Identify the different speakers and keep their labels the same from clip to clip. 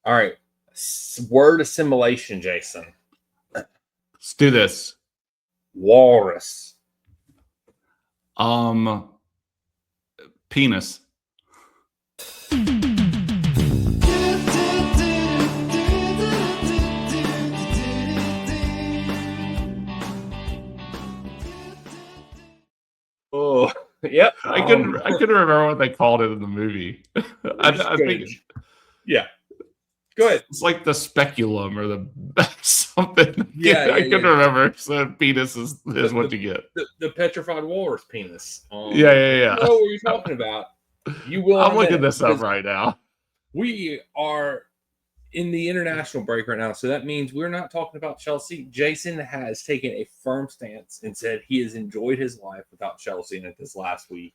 Speaker 1: All right. Word assimilation, Jason.
Speaker 2: Let's do this.
Speaker 1: Walrus.
Speaker 2: Penis.
Speaker 1: Oh, yep.
Speaker 2: I couldn't remember what they called it in the movie. I think,
Speaker 1: yeah. Go ahead.
Speaker 2: It's like the speculum or the something.
Speaker 1: Yeah,
Speaker 2: I couldn't remember. So penis is what you get.
Speaker 1: The petrified walrus penis.
Speaker 2: Yeah.
Speaker 1: You know what you're talking about. You will.
Speaker 2: I'm looking this up right now.
Speaker 1: We are in the international break right now, so that means we're not talking about Chelsea. Jason has taken a firm stance and said he has enjoyed his life without Chelsea in it this last week.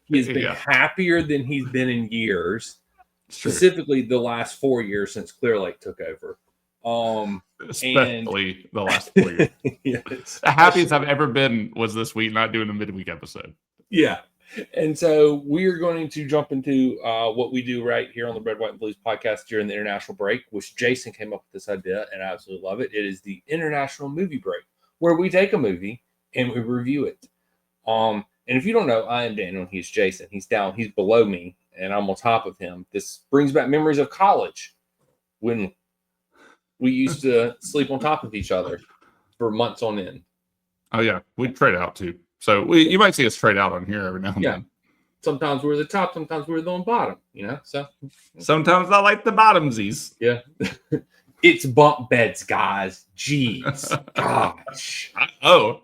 Speaker 1: He has been happier than he's been in years. Specifically, the last 4 years since Clear Lake took over.
Speaker 2: Especially the last 4 years. Yes. The happiest I've ever been was this week, not doing a midweek episode.
Speaker 1: Yeah. And so we're going to jump into what we do right here on the Red, White, and Blues podcast during the international break, which Jason came up with this idea, and I absolutely love it. It is the international movie break, where we take a movie and we review it. And if you don't know, I am Daniel, and he's Jason. He's below me, and I'm on top of him. This brings back memories of college when we used to sleep on top of each other for months on end.
Speaker 2: Oh, yeah. We'd trade out, too. So you might see us trade out on here every now and then.
Speaker 1: Sometimes we're the top, sometimes we're the bottom, So
Speaker 2: sometimes I like the bottomsies.
Speaker 1: Yeah. It's bunk beds, guys. Jeez. Gosh.
Speaker 2: Oh.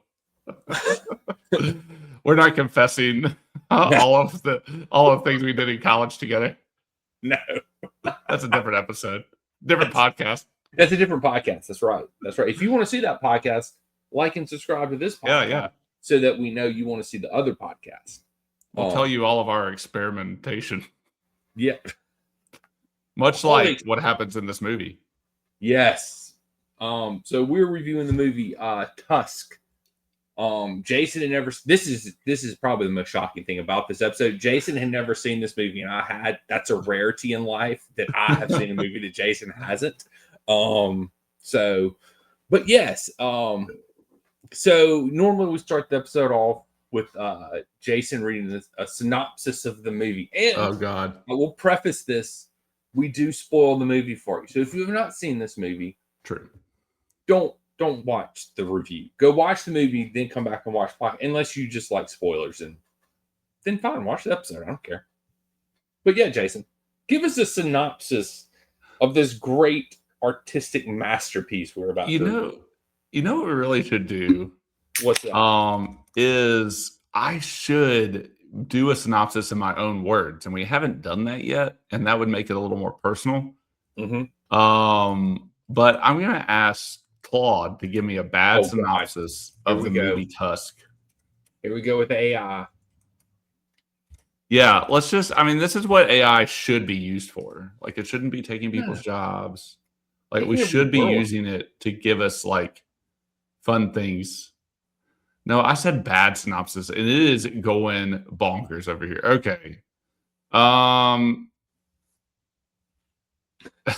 Speaker 2: We're not confessing all of the things we did in college together.
Speaker 1: No.
Speaker 2: That's a different episode. Different podcast.
Speaker 1: That's a different podcast. That's right. If you want to see that podcast, like and subscribe to this podcast.
Speaker 2: Yeah.
Speaker 1: So that we know you want to see the other podcast.
Speaker 2: We'll tell you all of our experimentation.
Speaker 1: Yeah.
Speaker 2: Much like what happens in this movie.
Speaker 1: Yes. So we're reviewing the movie Tusk. Jason had never. This is probably the most shocking thing about this episode. Jason had never seen this movie, and I had. That's a rarity in life that I have seen a movie that Jason hasn't. But yes. So normally we start the episode off with Jason reading a synopsis of the movie. And
Speaker 2: oh God,
Speaker 1: I will preface this: we do spoil the movie for you. So if you have not seen this movie,
Speaker 2: true,
Speaker 1: don't watch the review. Go watch the movie, then come back and watch podcast. Unless you just like spoilers, and then fine, watch the episode. I don't care. But yeah, Jason, give us a synopsis of this great artistic masterpiece we're about to review.
Speaker 2: You know what we really should do?
Speaker 1: What's that?
Speaker 2: Is I should do a synopsis in my own words, and we haven't done that yet, and that would make it a little more personal.
Speaker 1: Mm-hmm.
Speaker 2: But I'm gonna ask Claude to give me a bad synopsis of the movie Tusk.
Speaker 1: Here we go with the AI.
Speaker 2: Yeah, let's just. I mean, this is what AI should be used for. Like, it shouldn't be taking people's jobs. Like, we should be using it to give us like fun things. No, I said bad synopsis, and it is going bonkers over here. Okay.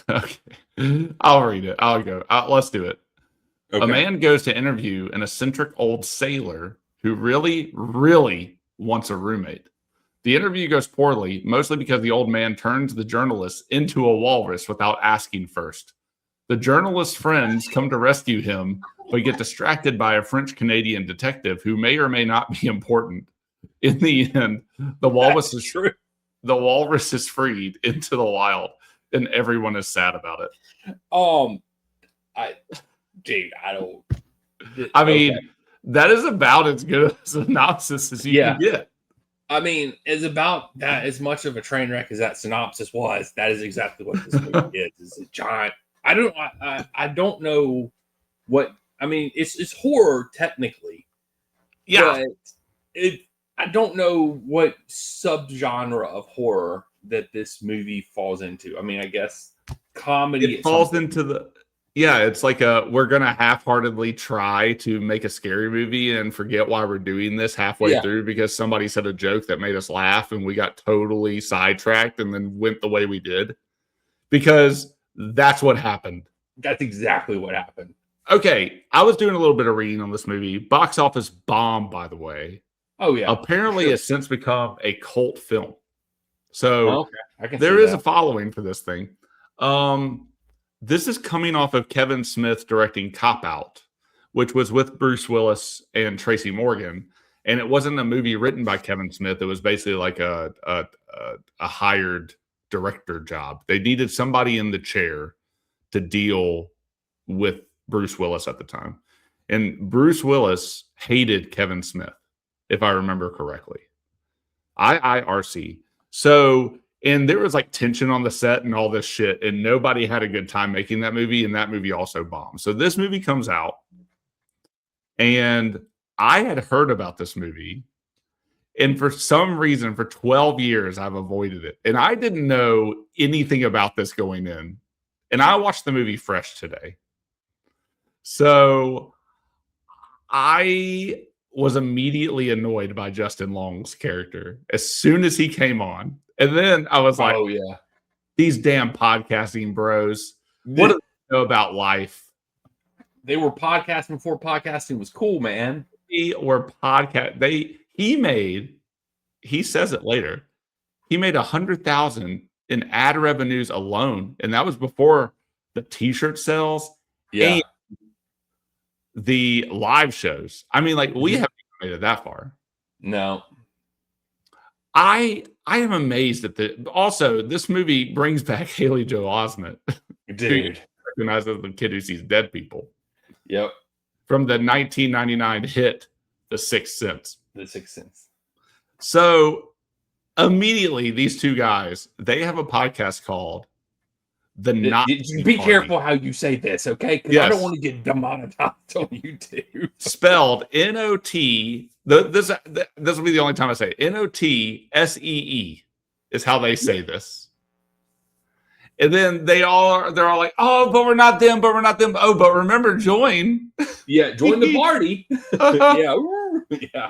Speaker 2: Okay. I'll read it. I'll go. Let's do it. Okay. A man goes to interview an eccentric old sailor who really, really wants a roommate. The interview goes poorly, mostly because the old man turns the journalist into a walrus without asking first. The journalist's friends come to rescue him, but get distracted by a French-Canadian detective who may or may not be important. In the end, the walrus is freed into the wild, and everyone is sad about it. I mean, that is about as good a synopsis as you can get.
Speaker 1: I mean, it's about that as much of a train wreck as that synopsis was. That is exactly what this movie is. It's a giant. I don't know what. I mean, it's horror technically.
Speaker 2: Yeah.
Speaker 1: But I don't know what subgenre of horror that this movie falls into. I mean, I guess comedy.
Speaker 2: It falls into the. Yeah, it's like we're going to half-heartedly try to make a scary movie and forget why we're doing this halfway through because somebody said a joke that made us laugh and we got totally sidetracked and then went the way we did. Because That's what happened.
Speaker 1: That's exactly what happened.
Speaker 2: Okay, I was doing a little bit of reading on this movie. Box office bomb, by the way.
Speaker 1: Oh yeah.
Speaker 2: Apparently, it's since become a cult film. So
Speaker 1: I can
Speaker 2: there
Speaker 1: see
Speaker 2: is
Speaker 1: that.
Speaker 2: a following for this thing. This is coming off of Kevin Smith directing Cop Out, which was with Bruce Willis and Tracy Morgan. And it wasn't a movie written by Kevin Smith. It was basically like a hired director job. They needed somebody in the chair to deal with Bruce Willis at the time. And Bruce Willis hated Kevin Smith, if I remember correctly. IIRC. So, and there was like tension on the set and all this shit, and nobody had a good time making that movie, and that movie also bombed. So this movie comes out, and I had heard about this movie, and for some reason, for 12 years, I've avoided it. And I didn't know anything about this going in. And I watched the movie fresh today. So I was immediately annoyed by Justin Long's character as soon as he came on. And then I was like,
Speaker 1: oh yeah,
Speaker 2: these damn podcasting bros. What do they know about life?
Speaker 1: They were podcasting before podcasting was cool, man.
Speaker 2: He says it later. He made $100,000 in ad revenues alone, and that was before the t-shirt sales and the live shows. I mean, like, we haven't made it that far.
Speaker 1: No.
Speaker 2: I am amazed at also this movie brings back Haley Joel Osment.
Speaker 1: Dude.
Speaker 2: Recognizes the kid who sees dead people.
Speaker 1: Yep.
Speaker 2: From the 1999 hit The Sixth Sense.
Speaker 1: The Sixth Sense.
Speaker 2: So immediately, these two guys, they have a podcast called The Nazi
Speaker 1: Be
Speaker 2: Party.
Speaker 1: careful how you say this, okay? Because I don't want to get demonetized on YouTube.
Speaker 2: Spelled N-O-T. This will be the only time I say it. N-O-T-S-E-E is how they say this. And then they're all like, oh, but we're not them, but we're not them. Oh, but remember, join.
Speaker 1: Yeah, join the party.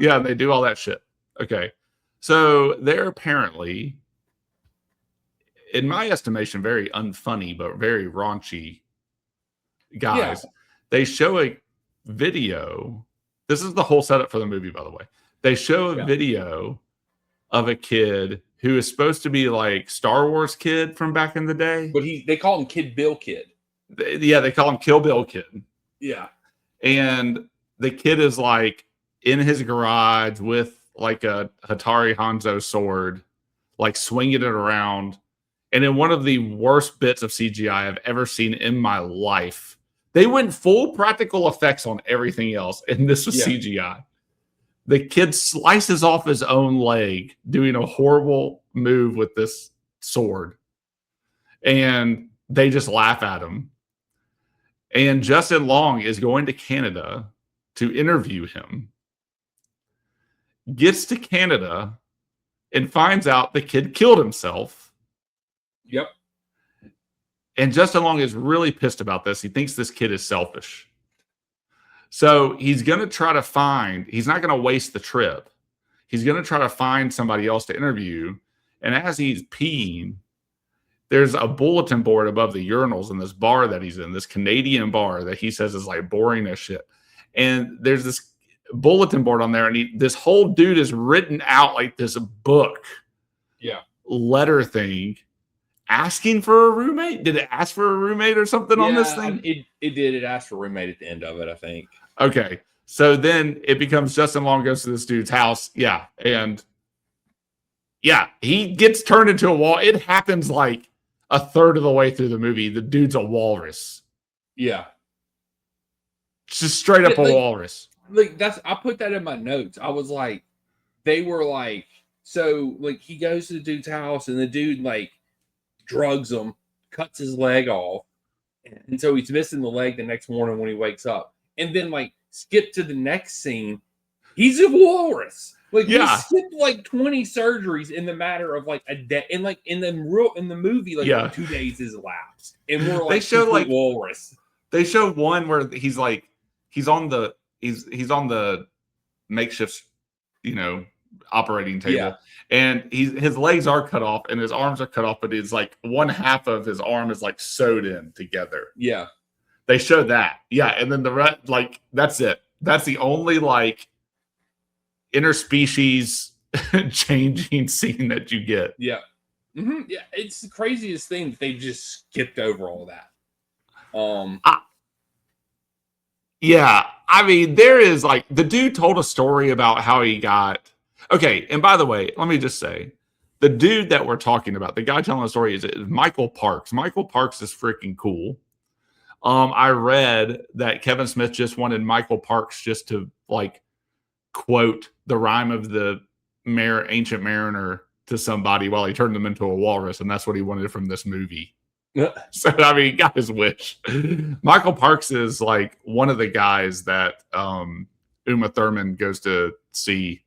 Speaker 2: Yeah, they do all that shit. Okay. So they're apparently, in my estimation, very unfunny, but very raunchy guys. Yeah. They show a video. This is the whole setup for the movie, by the way. They show a video of a kid who is supposed to be like Star Wars kid from back in the day.
Speaker 1: But they call him Kid Bill Kid.
Speaker 2: They call him Kill Bill Kid.
Speaker 1: Yeah.
Speaker 2: And the kid is like in his garage with like a Hattori Hanzo sword, like swinging it around. And in one of the worst bits of CGI I've ever seen in my life, they went full practical effects on everything else, and this was CGI. The kid slices off his own leg doing a horrible move with this sword. And they just laugh at him. And Justin Long is going to Canada to interview him. Gets to Canada and finds out the kid killed himself.
Speaker 1: Yep.
Speaker 2: And Justin Long is really pissed about this. He thinks this kid is selfish. So he's going to try to he's not going to waste the trip. He's going to try to find somebody else to interview. And as he's peeing, there's a bulletin board above the urinals in this bar that he's in, this Canadian bar that he says is like boring as shit. And there's this bulletin board on there, and this whole dude is written out like this book letter thing asking for a roommate. Did it ask for a roommate or something on this thing?
Speaker 1: It did. It asked for a roommate at the end of it, I think.
Speaker 2: Okay. So then it becomes Justin Long goes to this dude's house. Yeah. And he gets turned into a wall. It happens like a third of the way through the movie. The dude's a walrus.
Speaker 1: Yeah.
Speaker 2: Just straight up a walrus.
Speaker 1: Like I put that in my notes. I was like, they were like, so like he goes to the dude's house and the dude like drugs him, cuts his leg off, and so he's missing the leg the next morning when he wakes up. And then like skip to the next scene, he's a walrus. Like he skipped like 20 surgeries in the matter of like a day, and like in the movie, like 2 days is elapsed, and we're like, they show like walrus.
Speaker 2: They show one where he's on the makeshift, operating table.
Speaker 1: Yeah.
Speaker 2: And his legs are cut off and his arms are cut off, but it's like one half of his arm is like sewed in together.
Speaker 1: Yeah.
Speaker 2: They showed that. Yeah. And then the rest, like, that's it. That's the only like interspecies changing scene that you get.
Speaker 1: Yeah. Mm-hmm. Yeah. It's the craziest thing that they just skipped over all that.
Speaker 2: Yeah. I mean, there is like the dude told a story about how he got. Okay. And by the way, let me just say the dude that we're talking about, the guy telling the story is Michael Parks. Michael Parks is freaking cool. I read that Kevin Smith just wanted Michael Parks just to like quote the rhyme of the Ancient Mariner to somebody while he turned them into a walrus, and that's what he wanted from this movie. So I mean, he got his wish. Michael Parks is like one of the guys that Uma Thurman goes to see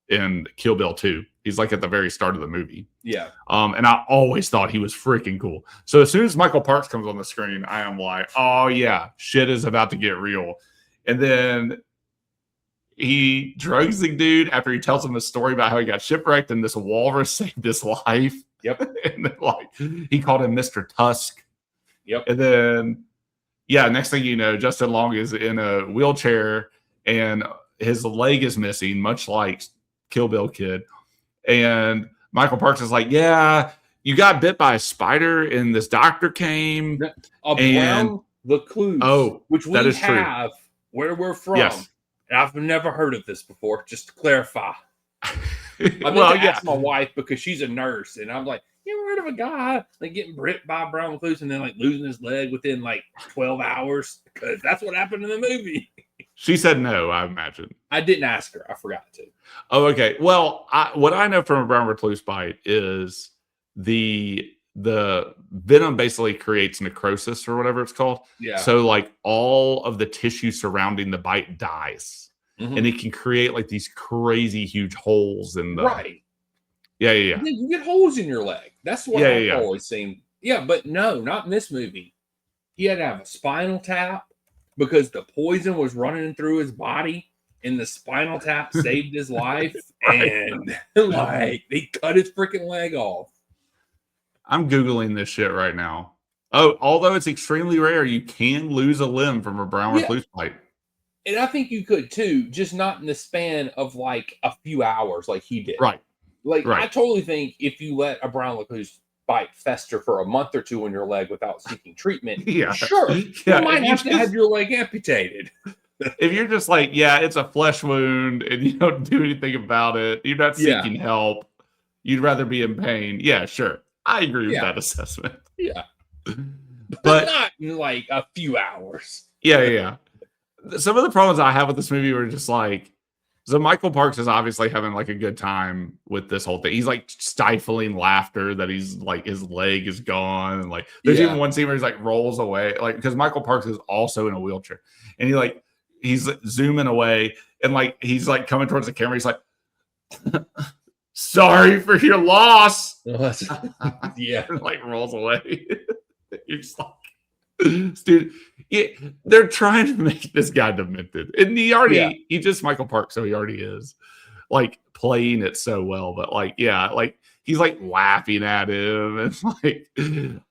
Speaker 2: in Kill Bill 2. He's like at the very start of the movie.
Speaker 1: Yeah.
Speaker 2: And I always thought he was freaking cool. So as soon as Michael Parks comes on the screen, I am like, oh yeah, shit is about to get real. And then he drugs the dude after he tells him a story about how he got shipwrecked and this walrus saved his life.
Speaker 1: Yep.
Speaker 2: And then, like, he called him Mr. Tusk.
Speaker 1: Yep.
Speaker 2: And then, yeah, next thing you know, Justin Long is in a wheelchair and his leg is missing, much like Kill Bill Kid. And Michael Parks is like, yeah, you got bit by a spider and this doctor came.
Speaker 1: Brown recluse.
Speaker 2: Oh,
Speaker 1: which we
Speaker 2: that is
Speaker 1: have
Speaker 2: true.
Speaker 1: Where we're from.
Speaker 2: Yes.
Speaker 1: And I've never heard of this before, just to clarify. I
Speaker 2: well,
Speaker 1: asked my wife because she's a nurse, and I'm like, you ever heard of a guy like getting bit by a brown recluse and then like losing his leg within like 12 hours? Because that's what happened in the movie.
Speaker 2: She said no, I imagine.
Speaker 1: I didn't ask her. I forgot to.
Speaker 2: Oh, okay. Well, what I know from a brown recluse bite is the venom basically creates necrosis or whatever it's called.
Speaker 1: Yeah.
Speaker 2: So like all of the tissue surrounding the bite dies.
Speaker 1: Mm-hmm.
Speaker 2: And it can create like these crazy huge holes in the
Speaker 1: right.
Speaker 2: Yeah.
Speaker 1: You get holes in your leg. That's what I've always seen. Yeah, but no, not in this movie. He had to have a spinal tap because the poison was running through his body, and the spinal tap saved his life. And like they cut his freaking leg off.
Speaker 2: I'm Googling this shit right now. Oh, although it's extremely rare, you can lose a limb from a brown recluse bite.
Speaker 1: And I think you could too, just not in the span of like a few hours like he did.
Speaker 2: Right.
Speaker 1: Like, I totally think if you let a brown recluse bite fester for a month or two on your leg without seeking treatment, sure, you might have to have your leg amputated.
Speaker 2: If you're just like, yeah, it's a flesh wound and you don't do anything about it, you're not seeking help, you'd rather be in pain. Yeah, sure. I agree with that assessment.
Speaker 1: Yeah. But not in like a few hours.
Speaker 2: Yeah. Some of the problems I have with this movie were just like, so Michael Parks is obviously having like a good time with this whole thing. He's like stifling laughter that he's like his leg is gone, and like there's even one scene where he's like rolls away, like because Michael Parks is also in a wheelchair, and he's zooming away, and like he's like coming towards the camera. He's like, "Sorry for your loss."
Speaker 1: Yeah,
Speaker 2: and like rolls away. You're just like, dude, they're trying to make this guy demented, and he just Michael Parks, so he already is like playing it so well. But like, like he's like laughing at him and like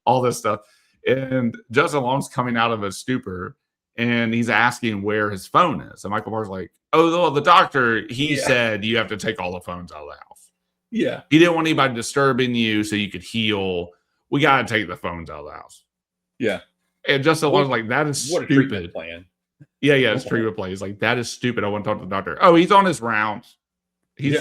Speaker 2: all this stuff. And Justin Long's coming out of a stupor, and he's asking where his phone is. And Michael Parks like, oh, the doctor, he said you have to take all the phones out of the house.
Speaker 1: Yeah,
Speaker 2: he didn't want anybody disturbing you, so you could heal. We got to take the phones out of the house.
Speaker 1: Yeah. And
Speaker 2: Justin Long's like, that is
Speaker 1: what
Speaker 2: stupid.
Speaker 1: A treatment plan.
Speaker 2: Yeah, it's treatment plan. He's like, that is stupid. I want to talk to the doctor. Oh, he's on his rounds. He's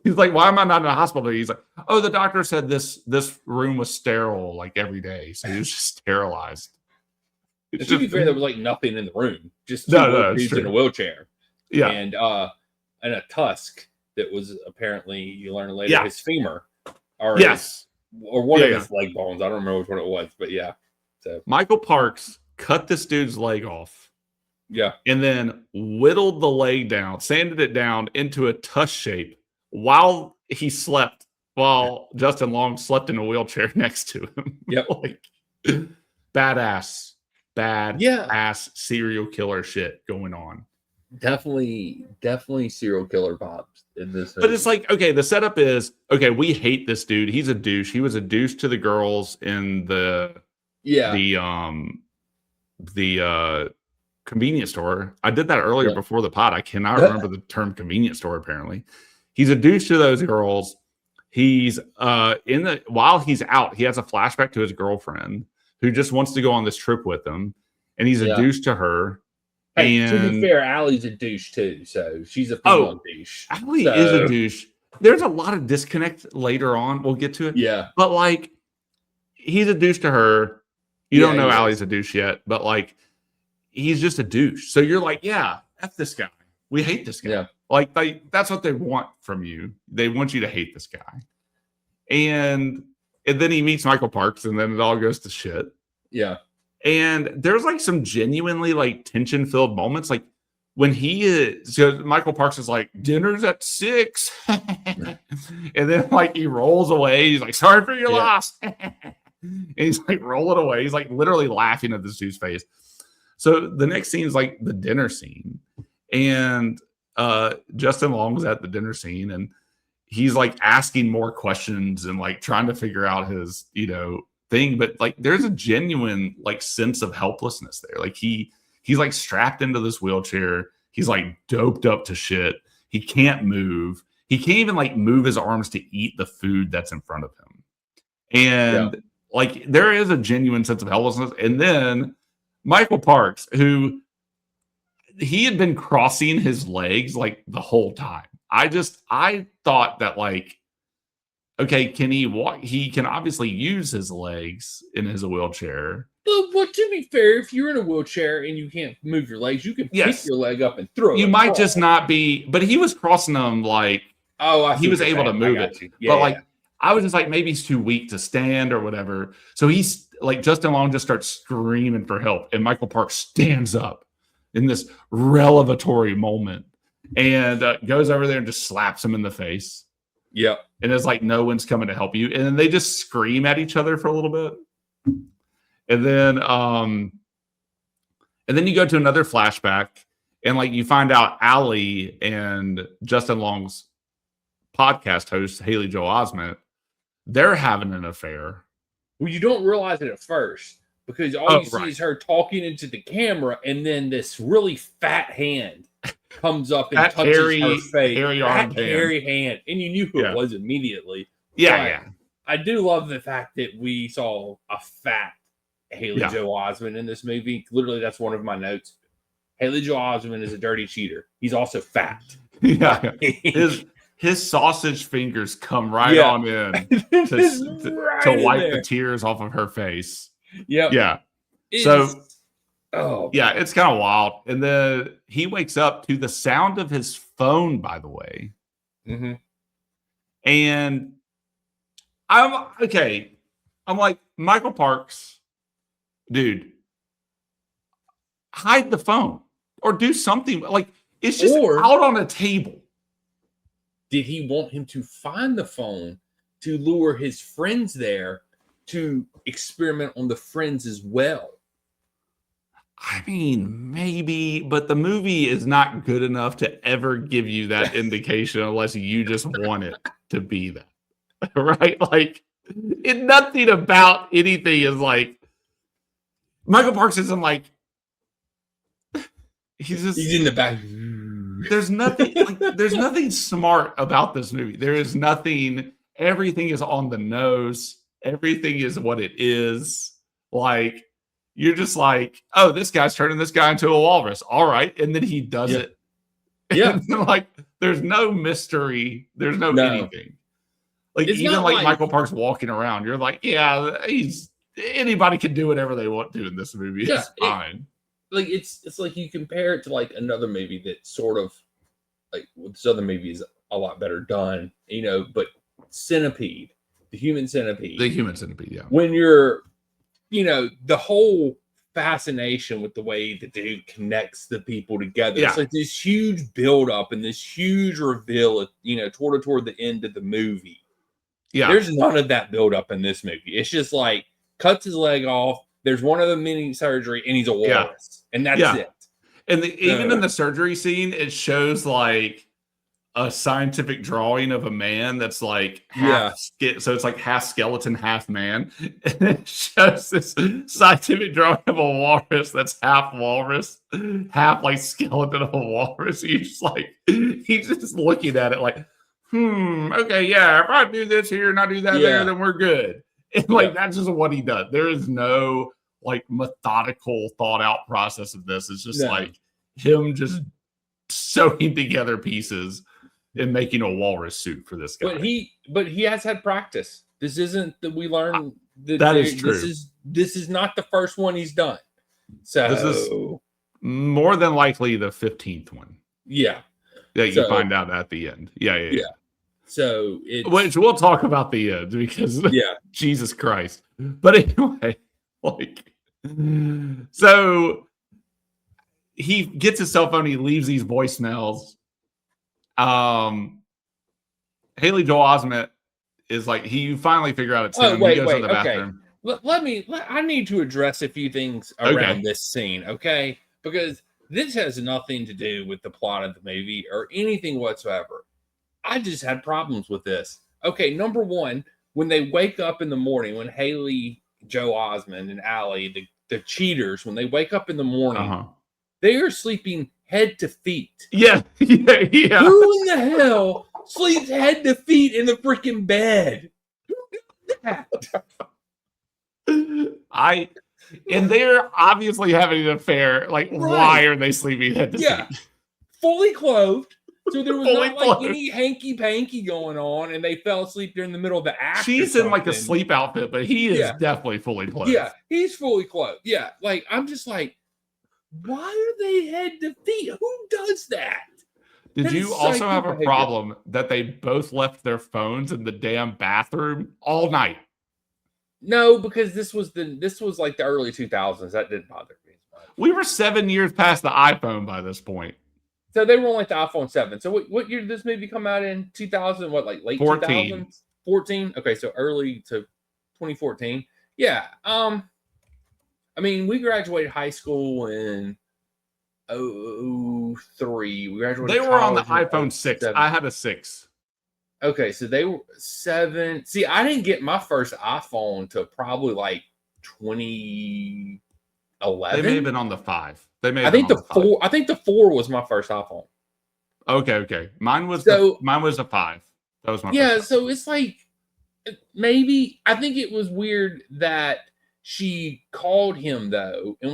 Speaker 2: like, why am I not in the hospital? He's like, oh, the doctor said this room was sterile like every day, so he was just sterilized.
Speaker 1: To be fair, there was like nothing in the room, just
Speaker 2: two
Speaker 1: dudes in a wheelchair.
Speaker 2: Yeah,
Speaker 1: and a Tusk that was apparently, you learn later, his femur. Or one of his leg bones. I don't remember which one it was, but yeah. So
Speaker 2: Michael Parks cut this dude's leg off.
Speaker 1: Yeah.
Speaker 2: And then whittled the leg down, sanded it down into a tusk shape while he slept, while Justin Long slept in a wheelchair next to him.
Speaker 1: Yep.
Speaker 2: Badass serial killer shit going on.
Speaker 1: definitely serial killer vibes in this movie.
Speaker 2: But it's like, okay, the setup is, okay, we hate this dude. He's a douche. He was a douche to the girls in the convenience store. I did that earlier before the pod. I cannot remember the term convenience store, apparently. He's a douche to those girls. He's while he's out, he has a flashback to his girlfriend who just wants to go on this trip with him, and he's a douche to her.
Speaker 1: Hey, to be fair, Allie's a douche too, so she's a female douche.
Speaker 2: Allie is a douche. There's a lot of disconnect later on. We'll get to it.
Speaker 1: Yeah.
Speaker 2: But like, he's a douche to her. You don't know Allie's a douche yet, but like, he's just a douche. So you're like, yeah, F this guy. We hate this guy.
Speaker 1: Yeah.
Speaker 2: Like, that's what they want from you. They want you to hate this guy. And then he meets Michael Parks, and then it all goes to shit.
Speaker 1: Yeah.
Speaker 2: And there's like some genuinely like tension-filled moments. Like when Michael Parks is like, dinner's at 6. And then like he rolls away. He's like, sorry for your loss. And he's like rolling away. He's like literally laughing at this dude's face. So the next scene is like the dinner scene. And Justin Long's at the dinner scene, and he's like asking more questions and like trying to figure out his, thing. But like there's a genuine like sense of helplessness there. Like he's like strapped into this wheelchair. He's like doped up to shit. He can't move. He can't even like move his arms to eat the food that's in front of him. And like there is a genuine sense of helplessness. And then Michael Parks, who he had been crossing his legs like the whole time. I thought that like, okay, can he walk? He can obviously use his legs in his wheelchair.
Speaker 1: But to be fair, if you're in a wheelchair and you can't move your legs, you can pick your leg up and throw it.
Speaker 2: You might just not be, but he was crossing them like, he was able to move it. But like, I was just like, maybe he's too weak to stand or whatever. So he's like, Justin Long just starts screaming for help. And Michael Parks stands up in this revelatory moment and goes over there and just slaps him in the face.
Speaker 1: Yep.
Speaker 2: And it's like, no one's coming to help you. And then they just scream at each other for a little bit. And then you go to another flashback and like you find out Allie and Justin Long's podcast host, Haley Joel Osment, they're having an affair.
Speaker 1: Well, you don't realize it at first because all you see is her talking into the camera, and then this really fat hand comes up and touches her face. Hairy hand. And you knew who it was immediately.
Speaker 2: Yeah.
Speaker 1: I do love the fact that we saw a fat Haley Joel Osment in this movie. Literally, that's one of my notes. Haley Joel Osment is a dirty cheater. He's also fat.
Speaker 2: Yeah. His sausage fingers come right on in to wipe the tears off of her face.
Speaker 1: Yep.
Speaker 2: Yeah. It's kind of wild. And then he wakes up to the sound of his phone, by the way.
Speaker 1: Mm-hmm.
Speaker 2: And I'm like, Michael Parks, dude, hide the phone or do something. Like, it's just out on a table.
Speaker 1: Did he want him to find the phone to lure his friends there to experiment on the friends as well?
Speaker 2: I mean, maybe, but the movie is not good enough to ever give you that indication unless you just want it to be that. Right? Like, nothing about anything is like, Michael Parks isn't like, he's
Speaker 1: in the back.
Speaker 2: There's nothing smart about this movie. There is nothing, everything is on the nose. Everything is what it is. Like, you're just like, oh, this guy's turning this guy into a walrus. All right. And then he does it.
Speaker 1: Yeah.
Speaker 2: Like, there's no mystery. There's no anything. Like, it's even like Michael Parks walking around, you're like, yeah, anybody can do whatever they want to in this movie. Yeah, it's fine.
Speaker 1: Like, it's like you compare it to like another movie that sort of like this other movie is a lot better done, but Centipede, the human centipede.
Speaker 2: Yeah.
Speaker 1: When you're, the whole fascination with the way the dude connects the people together.
Speaker 2: Yeah.
Speaker 1: It's like this huge buildup and this huge reveal, toward the end of the movie.
Speaker 2: Yeah.
Speaker 1: There's none of that buildup in this movie. It's just like cuts his leg off. There's one of the mini surgery and he's a walrus. And that's it.
Speaker 2: And even in the surgery scene, it shows like a scientific drawing of a man that's like so it's like half skeleton, half man. And it shows this scientific drawing of a walrus that's half walrus, half like skeleton of a walrus. He's just looking at it like, okay, yeah, if I do this here and I do that there, then we're good. And like that's just what he does. There is no like methodical thought out process of this. It's just like him just sewing together pieces and making a walrus suit for this guy.
Speaker 1: But he has had practice. This isn't that we learn
Speaker 2: that is true.
Speaker 1: This is not the first one he's done. So
Speaker 2: this is more than likely the 15th one.
Speaker 1: Yeah.
Speaker 2: That you find out at the end. Yeah.
Speaker 1: So
Speaker 2: which we'll talk about the end because Jesus Christ. But anyway, like so he gets his cell phone, he leaves these voicemails. Haley Joel Osment is like he finally figure out it's him. He goes to the bathroom.
Speaker 1: I need to address a few things around this scene, okay? Because this has nothing to do with the plot of the movie or anything whatsoever. I just had problems with this. Okay, number one, when they wake up in the morning, when Haley Joel Osment and Allie, the cheaters, when they wake up in the morning, they are sleeping head to feet.
Speaker 2: Yeah.
Speaker 1: Who in the hell sleeps head to feet in the freaking bed? Who did that?
Speaker 2: And they're obviously having an affair. Like, why are they sleeping head to feet?
Speaker 1: Fully clothed. So there was not like any hanky-panky going on, and they fell asleep during the middle of the act.
Speaker 2: She's in like a sleep outfit, but he is definitely fully clothed.
Speaker 1: Yeah, he's fully clothed. Yeah, like I'm just like, why are they head to feet? Who does that?
Speaker 2: Did you also have a problem that they both left their phones in the damn bathroom all night?
Speaker 1: No, because this was like the early 2000s. That didn't bother me as much.
Speaker 2: We were 7 years past the iPhone by this point.
Speaker 1: So they were on like the iPhone 7. So what year did this movie come out in? 2000? What, like late 2000s? 14. Okay, so early to 2014. Yeah. I mean, we graduated high school in 2003. We graduated.
Speaker 2: They were on the iPhone 6. I had a 6.
Speaker 1: Okay, so they were 7. See, I didn't get my first iPhone till probably like 2011.
Speaker 2: They may have been on the 5.
Speaker 1: I think the 4. I think the 4 was my first iPhone.
Speaker 2: Okay. Mine was a 5. That was my first
Speaker 1: so it's like maybe I think it was weird that she called him though, and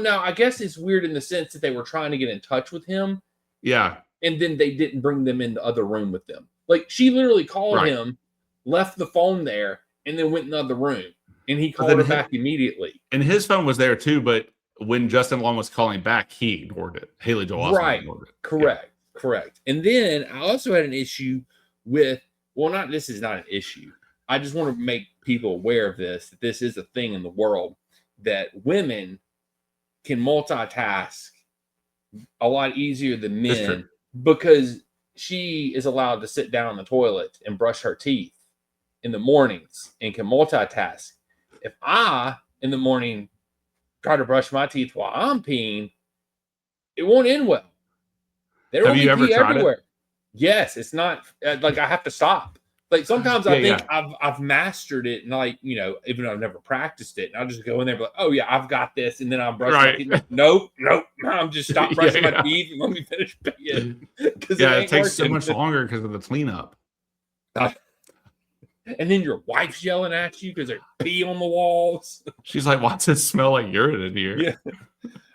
Speaker 1: I guess it's weird in the sense that they were trying to get in touch with him.
Speaker 2: Yeah.
Speaker 1: And then they didn't bring them in the other room with them. Like she literally called him, left the phone there, and then went in the other room. And he called her back immediately.
Speaker 2: And his phone was there too, but when Justin Long was calling back, he ignored it. Haley Joel Osment ignored it.
Speaker 1: Correct. And then I also had an issue with, this is not an issue. I just want to make people aware of this, that this is a thing in the world, that women can multitask a lot easier than men because she is allowed to sit down on the toilet and brush her teeth in the mornings and can multitask. If I, in the morning, try to brush my teeth while I'm peeing, it won't end well.
Speaker 2: Have you ever tried it?
Speaker 1: Yes, it's not like I have to stop. Like sometimes I think I've mastered it, and like even though I've never practiced it, and I'll just go in there and be like, "Oh yeah, I've got this," and then I'll brush my teeth. Like, nope, I'm just stop brushing my teeth and let me finish peeing.
Speaker 2: It takes so much longer because of the cleanup.
Speaker 1: And then your wife's yelling at you because there's pee on the walls.
Speaker 2: She's like, "What's it smell like urine in here?"
Speaker 1: Yeah.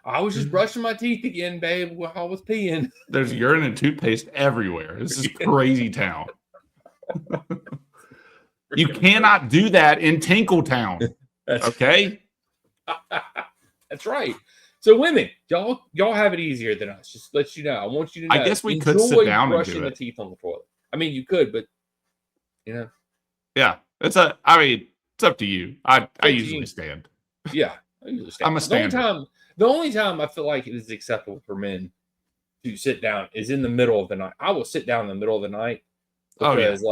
Speaker 1: I was just brushing my teeth again, babe, while I was peeing.
Speaker 2: There's urine and toothpaste everywhere. This is crazy town. You cannot do that in Tinkletown. Okay?
Speaker 1: That's right. So women, y'all have it easier than us. Just let you know. I want you to know.
Speaker 2: I guess we could sit down and do
Speaker 1: brushing the teeth on the toilet. I mean, you could, but
Speaker 2: Yeah. It's up to you. I usually stand.
Speaker 1: Yeah. I usually stand.
Speaker 2: I'm a stander.
Speaker 1: The only time I feel like it is acceptable for men to sit down is in the middle of the night. I will sit down in the middle of the night because,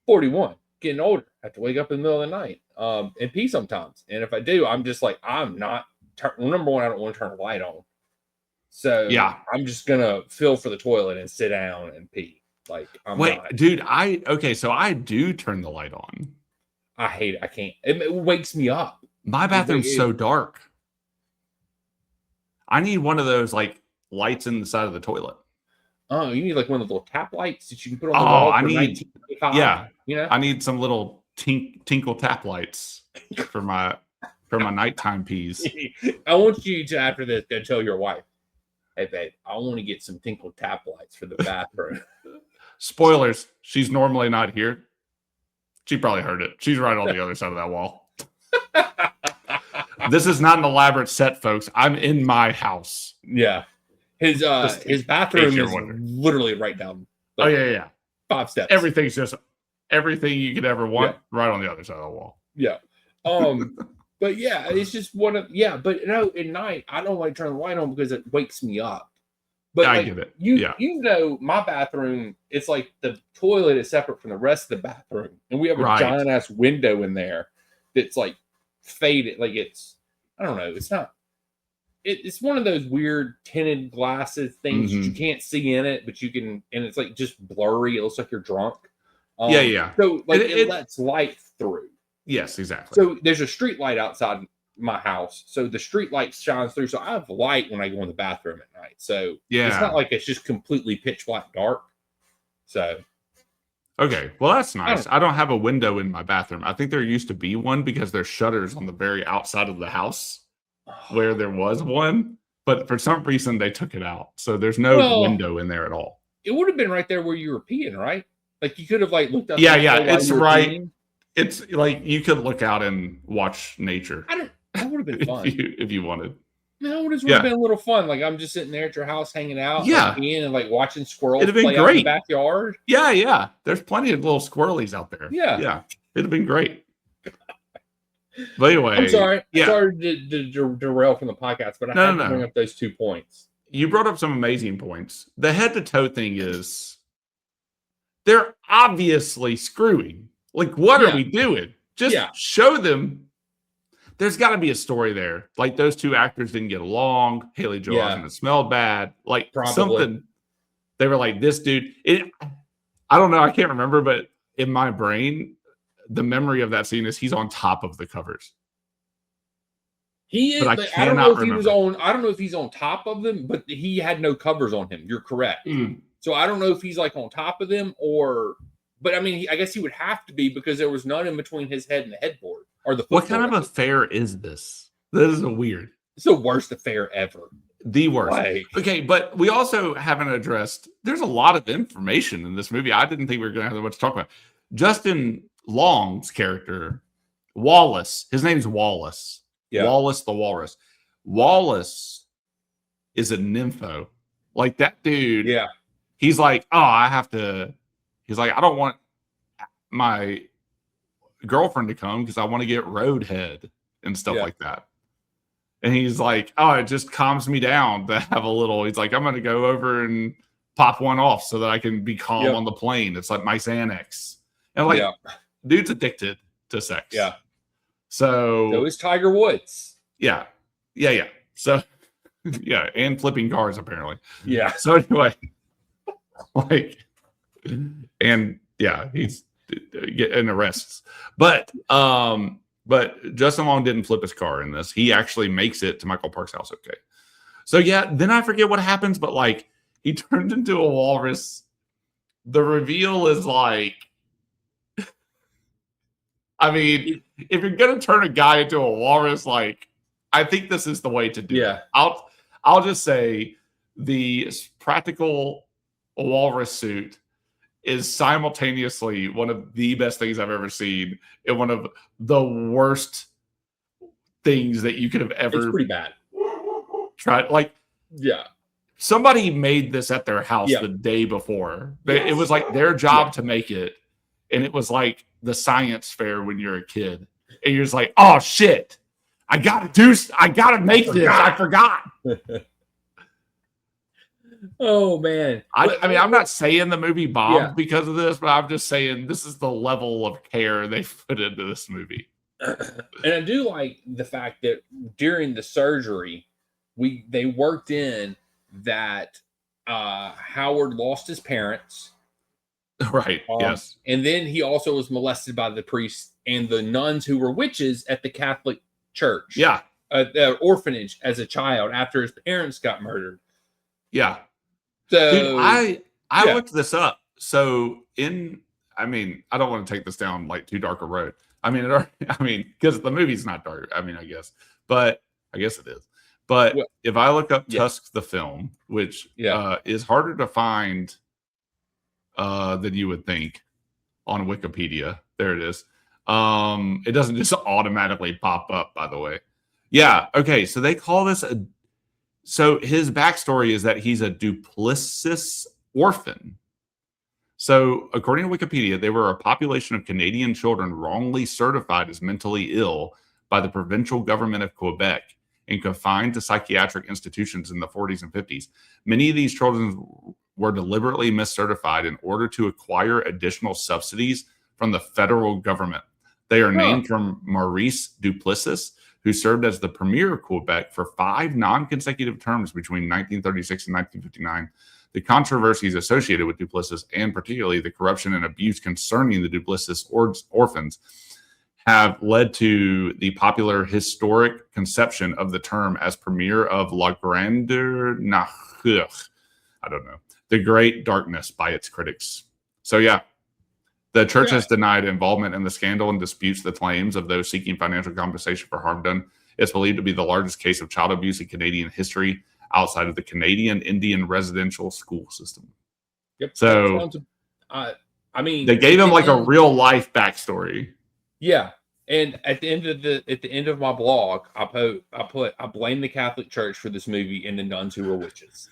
Speaker 1: 41, getting older, I have to wake up in the middle of the night and pee sometimes. And if I do, I'm just like, I'm not. Number one, I don't want to turn a light on. So
Speaker 2: Yeah.
Speaker 1: I'm just gonna fill for the toilet and sit down and pee. Like I'm
Speaker 2: Wait,
Speaker 1: not.
Speaker 2: dude, so I do turn the light on.
Speaker 1: I hate it. I can't. It wakes me up.
Speaker 2: My bathroom's so dark. I need one of those like lights in the side of the toilet.
Speaker 1: Oh, you need like one of the little tap lights that you can put on the wall for 1995.
Speaker 2: Yeah,
Speaker 1: you know,
Speaker 2: I need some little tinkle tap lights for my nighttime peas.
Speaker 1: I want you to, after this, go tell your wife, "Hey, babe, I want to get some tinkle tap lights for the bathroom."
Speaker 2: Spoilers: she's normally not here. She probably heard it. She's right on the other side of that wall. This is not an elaborate set, folks. I'm in my house.
Speaker 1: Yeah. His bathroom is literally right down.
Speaker 2: Like, yeah.
Speaker 1: 5 steps.
Speaker 2: Everything's just everything you could ever want right on the other side of the wall.
Speaker 1: Yeah. But yeah, it's just but no, at night I don't like turning the light on because it wakes me up. But
Speaker 2: I
Speaker 1: like,
Speaker 2: get it.
Speaker 1: You know, my bathroom, it's like the toilet is separate from the rest of the bathroom, and we have a giant ass window in there that's like faded. Like I don't know. It's not. It's one of those weird tinted glasses things that you can't see in it, but you can, and it's like just blurry. It looks like you're drunk. So like it lets light through.
Speaker 2: Yes, exactly.
Speaker 1: So there's a street light outside my house, so the street light shines through. So I have light when I go in the bathroom at night. So it's not like it's just completely pitch black dark. So
Speaker 2: okay, well that's nice. I don't have a window in my bathroom. I think there used to be one because there's shutters on the very outside of the house where there was one, but for some reason they took it out. So there's no window in there at all.
Speaker 1: It would have been right there where you were peeing, right? Like you could have like looked up.
Speaker 2: Yeah, it's right. Peeing. It's like you could look out and watch nature.
Speaker 1: That would have been fun
Speaker 2: if you wanted.
Speaker 1: No, it would have been a little fun. Like I'm just sitting there at your house hanging out, like, and like watching squirrels play out in the backyard.
Speaker 2: Yeah. There's plenty of little squirrelies out there.
Speaker 1: Yeah.
Speaker 2: It'd have been great. But anyway,
Speaker 1: I'm sorry. Sorry to derail from the podcast, but I had to bring up those 2 points.
Speaker 2: You brought up some amazing points. The head to toe thing is they're obviously screwing. Like, what are we doing? Just show them. There's got to be a story there. Like those 2 actors didn't get along. Haley Joel Osment smelled bad. Like something. They were like, this dude. I don't know. I can't remember, but in my brain, the memory of that scene is he's on top of the covers.
Speaker 1: He is. But I don't know if he was on. I don't know if he's on top of them, but he had no covers on him. You're correct. So I don't know if he's like on top of them or. But I mean, I guess he would have to be because there was none in between his head and the headboard or the.
Speaker 2: What kind of affair is this? This is weird.
Speaker 1: It's the worst affair ever.
Speaker 2: The worst. Okay, but we also haven't addressed. There's a lot of information in this movie. I didn't think we were going to have that much to talk about. Justin Long's character, Wallace. His name's Wallace. Wallace the Walrus. Wallace is a nympho. Like that dude.
Speaker 1: Yeah.
Speaker 2: He's like, he's like, I don't want my girlfriend to come because I want to get roadhead and stuff like that. And he's like, it just calms me down to have a little. He's like, I'm going to go over and pop one off so that I can be calm on the plane. It's like my Xanax. And like, dude's addicted to sex.
Speaker 1: Yeah.
Speaker 2: So
Speaker 1: is Tiger Woods.
Speaker 2: Yeah. So, and flipping cars apparently.
Speaker 1: Yeah.
Speaker 2: So anyway, he's getting arrests. But Justin Long didn't flip his car in this. He actually makes it to Michael Park's house. Okay. So then I forget what happens, but like he turned into a walrus. The reveal is like, I mean, if you're gonna turn a guy into a walrus, like I think this is the way to do it. I'll just say the practical walrus suit is simultaneously one of the best things I've ever seen and one of the worst things that you could have ever.
Speaker 1: It's pretty bad.
Speaker 2: Tried somebody made this at their house the day before. It was like their job to make it, and it was like the science fair when you're a kid, and you're just like, oh shit, I gotta make this. I forgot.
Speaker 1: Oh man.
Speaker 2: I mean, I'm not saying the movie bombed because of this, but I'm just saying this is the level of care they put into this movie.
Speaker 1: And I do like the fact that during the surgery, they worked in that Howard lost his parents.
Speaker 2: Right. Yes.
Speaker 1: And then he also was molested by the priests and the nuns who were witches at the Catholic Church.
Speaker 2: Yeah.
Speaker 1: The orphanage as a child after his parents got murdered.
Speaker 2: Yeah.
Speaker 1: So,
Speaker 2: dude, I looked this up. So I don't want to take this down like too dark a road. Because the movie's not dark. I guess, but I guess it is. But if I look up Tusk the film, which is harder to find than you would think on Wikipedia, there it is. It doesn't just automatically pop up, by the way. Yeah. Okay. So they call this so his backstory is that he's a duplicitous orphan. So according to Wikipedia, they were a population of Canadian children wrongly certified as mentally ill by the provincial government of Quebec and confined to psychiatric institutions in the 40s and 50s. Many of these children were deliberately miscertified in order to acquire additional subsidies from the federal government. They are named from Maurice Duplessis, who served as the premier of Quebec for 5 non-consecutive terms between 1936 and 1959. The controversies associated with Duplessis, and particularly the corruption and abuse concerning the Duplessis orphans, have led to the popular historic conception of the term as premier of La Grandeur Nature. I don't know. The Great Darkness by its critics. So, yeah. The church has denied involvement in the scandal and disputes the claims of those seeking financial compensation for harm done. It's believed to be the largest case of child abuse in Canadian history outside of the Canadian Indian residential school system.
Speaker 1: Yep.
Speaker 2: So,
Speaker 1: they
Speaker 2: gave him like a real life backstory.
Speaker 1: Yeah, and at the end of my blog, I blame the Catholic Church for this movie and the nuns who were witches.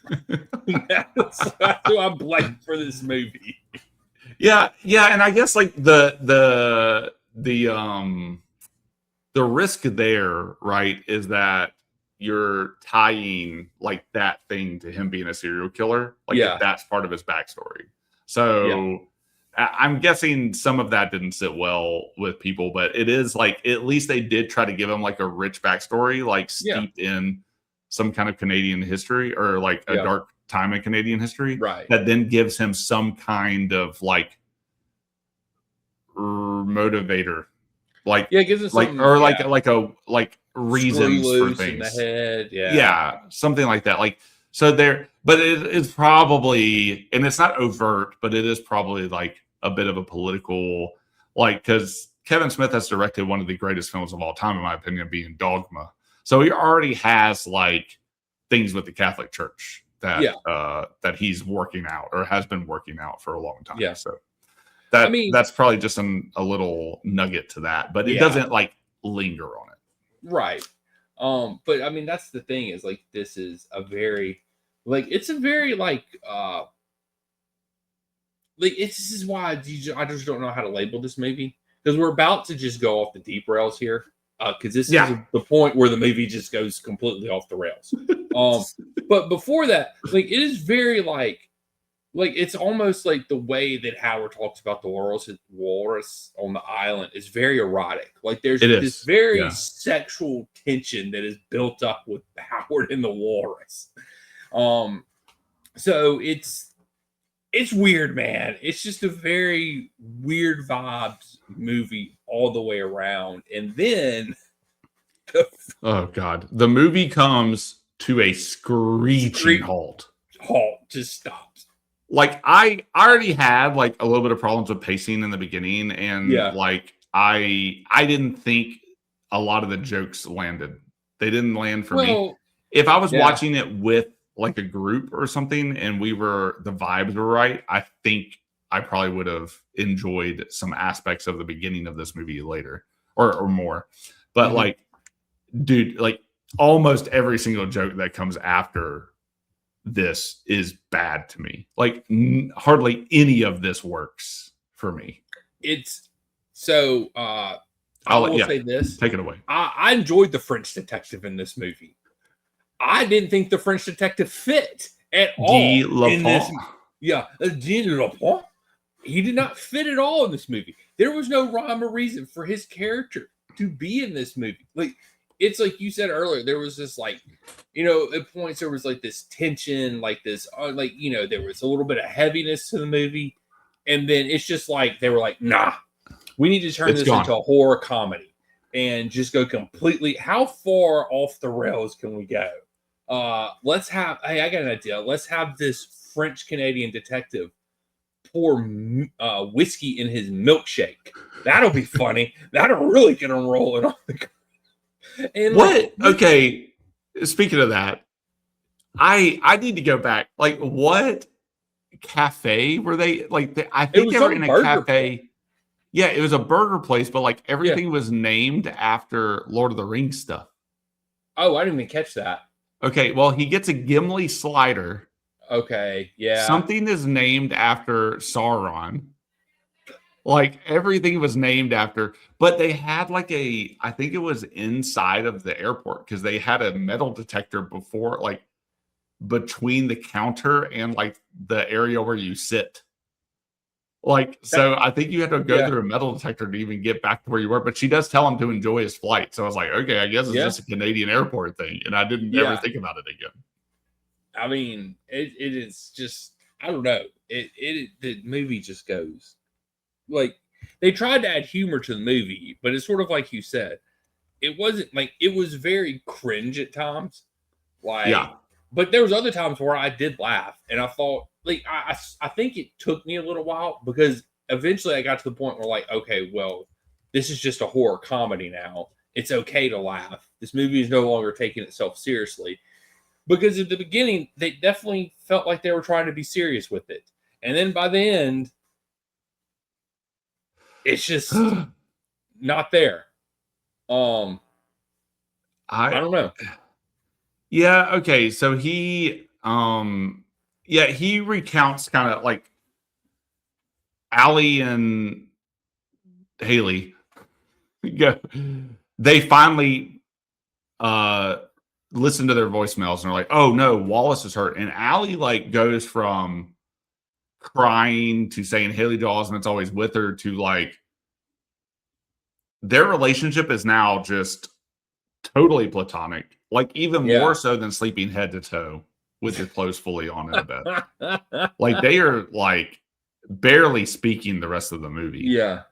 Speaker 1: that's who I blame for this movie.
Speaker 2: Yeah, and I guess like the risk there, right, is that you're tying like that thing to him being a serial killer, like if that's part of his backstory. So I'm guessing some of that didn't sit well with people, but it is like at least they did try to give him like a rich backstory, like steeped in some kind of Canadian history or like a dark time in Canadian history,
Speaker 1: right?
Speaker 2: That then gives him some kind of like motivator, like
Speaker 1: gives him
Speaker 2: like
Speaker 1: some,
Speaker 2: or like reasons for things
Speaker 1: in the head,
Speaker 2: something like that. Like so there, but it's probably, and it's not overt, but it is probably like a bit of a political, like because Kevin Smith has directed one of the greatest films of all time, in my opinion, being Dogma. So he already has like things with the Catholic Church that that he's working out or has been working out for a long time.
Speaker 1: Yeah.
Speaker 2: So that's probably just a little nugget to that, but it doesn't like linger on it.
Speaker 1: Right. But I mean, that's the thing is like, this is a very, like, it's a very like this is why I just don't know how to label this movie, because we're about to just go off the deep rails here. Because this is the point where the movie just goes completely off the rails. But before that, like, it is very like it's almost like the way that Howard talks about the walrus on the island is very erotic. Like there's this very sexual tension that is built up with Howard and the walrus. So it's weird, man. It's just a very weird vibes movie all the way around. And then
Speaker 2: oh god, the movie comes to a screeching halt.
Speaker 1: Just stops.
Speaker 2: Like I already had like a little bit of problems with pacing in the beginning, and like I didn't think a lot of the jokes landed. They didn't land for me. If I was watching it with like a group or something and the vibes were right, I think I probably would have enjoyed some aspects of the beginning of this movie later or more. But like, dude, like almost every single joke that comes after this is bad to me. Like hardly any of this works for me.
Speaker 1: It's so I will say this.
Speaker 2: Take it away.
Speaker 1: I enjoyed the French detective in this movie. I didn't think the French detective fit at all in this. Dean Lapont. He did not fit at all in this movie. There was no rhyme or reason for his character to be in this movie. Like it's like you said earlier, there was this like, at points there was like this tension, like this, there was a little bit of heaviness to the movie. And then it's just like, they were like, nah, we need to turn this into a horror comedy and just go completely. How far off the rails can we go? Hey, I got an idea. Let's have this French Canadian detective pour whiskey in his milkshake. That'll be funny. That'll really get him rolling on the.
Speaker 2: And what? Okay, speaking of that, I need to go back. Like, what cafe were they? Like, I think they were in a cafe. Place. Yeah, it was a burger place, but like everything was named after Lord of the Rings stuff.
Speaker 1: Oh, I didn't even catch that.
Speaker 2: Okay, well, he gets a Gimli slider.
Speaker 1: Okay, yeah.
Speaker 2: Something is named after Sauron. Like everything was named after, but they had like I think it was inside of the airport because they had a metal detector before, like between the counter and like the area where you sit. Like, so I think you had to go through a metal detector to even get back to where you were. But she does tell him to enjoy his flight. So I was like, okay, I guess it's just a Canadian airport thing. And I didn't ever think about it again.
Speaker 1: I mean, it is just, I don't know. The movie just goes. Like, they tried to add humor to the movie, but it's sort of like you said. It wasn't like, it was very cringe at times. Like, but there was other times where I did laugh. And I thought, like, I think it took me a little while because eventually I got to the point where, like, okay, well, this is just a horror comedy now. It's okay to laugh. This movie is no longer taking itself seriously. Because at the beginning, they definitely felt like they were trying to be serious with it. And then by the end, it's just not there. I don't know.
Speaker 2: Yeah, okay. So he he recounts kind of like Allie and Haley. They finally listen to their voicemails and are like, oh no, Wallace is hurt. And Allie like goes from crying to saying Haley Jaws and it's always with her to like their relationship is now just totally platonic, like even more so than sleeping head to toe with your clothes fully on in a bed. Like they are like barely speaking the rest of the movie.
Speaker 1: Yeah.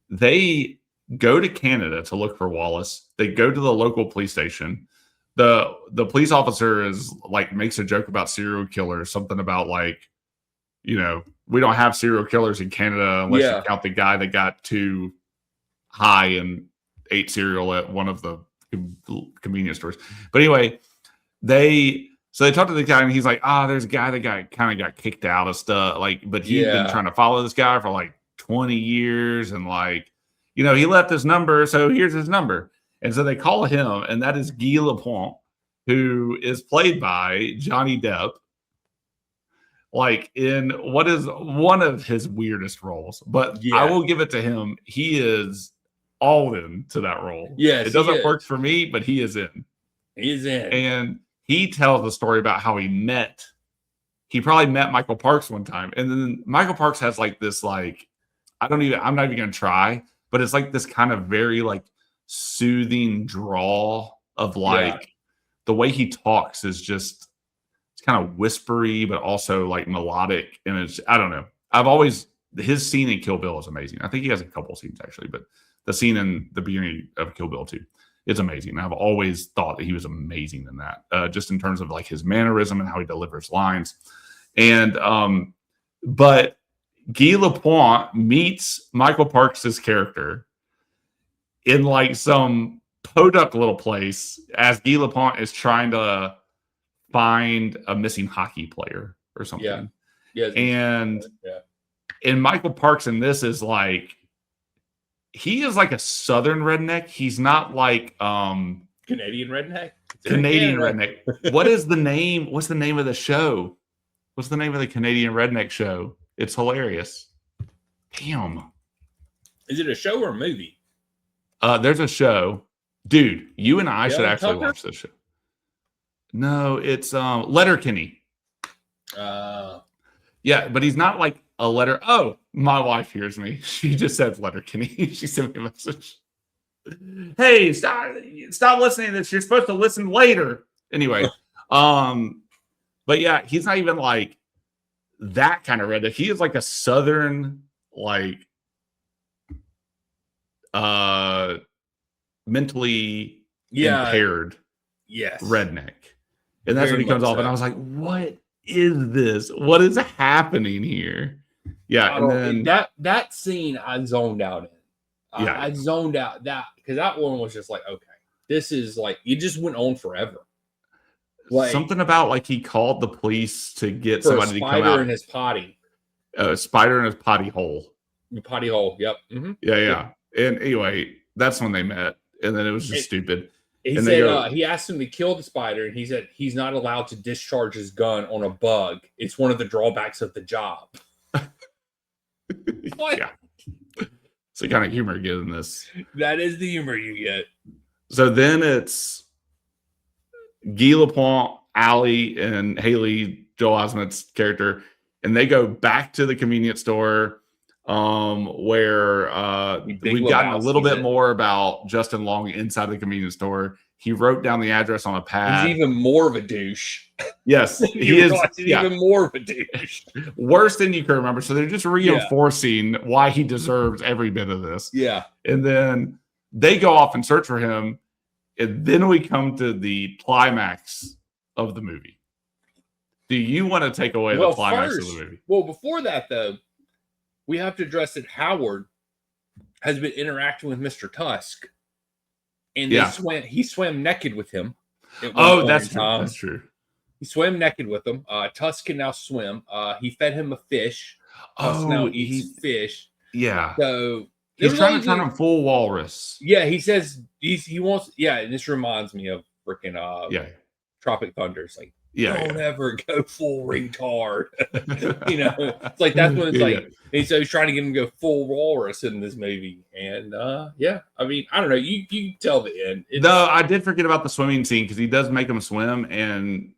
Speaker 2: They go to Canada to look for Wallace. They go to the local police station. The police officer is like makes a joke about serial killers, something about like, you know, we don't have serial killers in Canada unless you count the guy that got too high and ate cereal at one of the convenience stores. But anyway, they talk to the guy and he's like, there's a guy that got kicked out of stuff. Like, but he's been trying to follow this guy for like 20 years and like, you know, he left his number, so here's his number. And so they call him, and that is Guy Lapointe, who is played by Johnny Depp. Like in what is one of his weirdest roles, but I will give it to him. He is all in to that role.
Speaker 1: Yes,
Speaker 2: it doesn't work for me, but he is in.
Speaker 1: He's in, and
Speaker 2: he tells the story about how he probably met Michael Parks one time, and then Michael Parks has like this like I'm not even gonna try, but it's like this kind of very like soothing drawl of like the way he talks is just. It's kind of whispery, but also like melodic. And it's, I don't know. His scene in Kill Bill is amazing. I think he has a couple scenes actually, but the scene in the beginning of Kill Bill 2 is amazing. I've always thought that he was amazing in that, just in terms of like his mannerism and how he delivers lines. And, but Guy Lapointe meets Michael Parks' character in like some podunk little place as Guy Lapointe is trying to find a missing hockey player or something. And Michael Parks in this is like he is like a southern redneck. He's not like
Speaker 1: Canadian redneck.
Speaker 2: Canadian redneck. What is the name? What's the name of the show? What's the name of the Canadian redneck show? It's hilarious. Damn.
Speaker 1: Is it a show or a movie?
Speaker 2: There's a show. Dude, you and I should actually watch this show. No, it's Letterkenny. Yeah, but he's not like a letter. Oh, my wife hears me. She just said Letterkenny. She sent me a message. Hey, stop listening to this. You're supposed to listen later. Anyway, but yeah, he's not even like that kind of redneck. He is like a southern, like mentally impaired redneck. And that's
Speaker 1: Very
Speaker 2: when he comes off,
Speaker 1: so.
Speaker 2: and I was like, what is this? What is happening here? Yeah, and then
Speaker 1: that scene I zoned out in. I zoned out that because that one was just like, okay, this is like it just went on forever.
Speaker 2: Like something about like he called the police to get somebody to come out
Speaker 1: in his potty.
Speaker 2: A spider in his potty hole.
Speaker 1: The potty hole. Yep. Mm-hmm.
Speaker 2: Yeah. And anyway, that's when they met, and then it was just stupid.
Speaker 1: He said he asked him to kill the spider, and he said he's not allowed to discharge his gun on a bug. It's one of the drawbacks of the job. What?
Speaker 2: Yeah. It's the kind of humor you get in this.
Speaker 1: That is the humor you get.
Speaker 2: So then it's Guy Lapointe, Allie, and Haley, Joel Osment's character, and they go back to the convenience store where we've gotten a little bit more about Justin Long inside the convenience store. He wrote down the address on a pad.
Speaker 1: He's even more of a douche.
Speaker 2: Yes, he is.
Speaker 1: Even more of a douche.
Speaker 2: Worse than you can remember. So they're just reinforcing why he deserves every bit of this.
Speaker 1: Yeah.
Speaker 2: And then they go off and search for him. And then we come to the climax of the movie. Do you want to take away the climax of the movie?
Speaker 1: Well, before that, though, we have to address that Howard has been interacting with Mr. Tusk. And he swam naked with him.
Speaker 2: Oh, that's true. That's true.
Speaker 1: He swam naked with him. Tusk can now swim. He fed him a fish. Tusk now eats fish.
Speaker 2: Yeah.
Speaker 1: So
Speaker 2: he's trying to turn him full walrus.
Speaker 1: Yeah, he says he wants. Yeah, and this reminds me of freaking Tropic Thunder. It's like don't ever go full retard. It's like that's when it's like. And so he's trying to get him to go full walrus in this movie, and I mean, I don't know. You tell the end.
Speaker 2: No, I did forget about the swimming scene because he does make him swim, and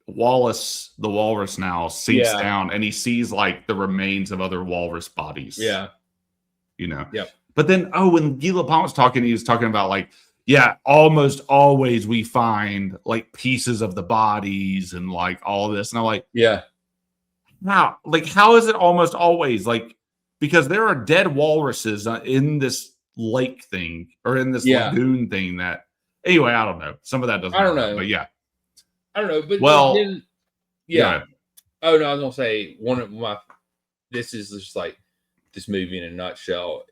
Speaker 2: Wallace, the walrus, now sinks down, and he sees like the remains of other walrus bodies.
Speaker 1: Yeah,
Speaker 2: Yep. But then, when Guy Lapointe was talking, he was talking about like, almost always we find like pieces of the bodies and like all this, and I'm like, Now, like, how is it almost always? Like, because there are dead walruses in this lake thing or in this lagoon thing that, anyway, I don't know. Some of that doesn't matter, but
Speaker 1: I don't know. But
Speaker 2: then,
Speaker 1: Oh, no, I was going to say, this is just like this movie in a nutshell.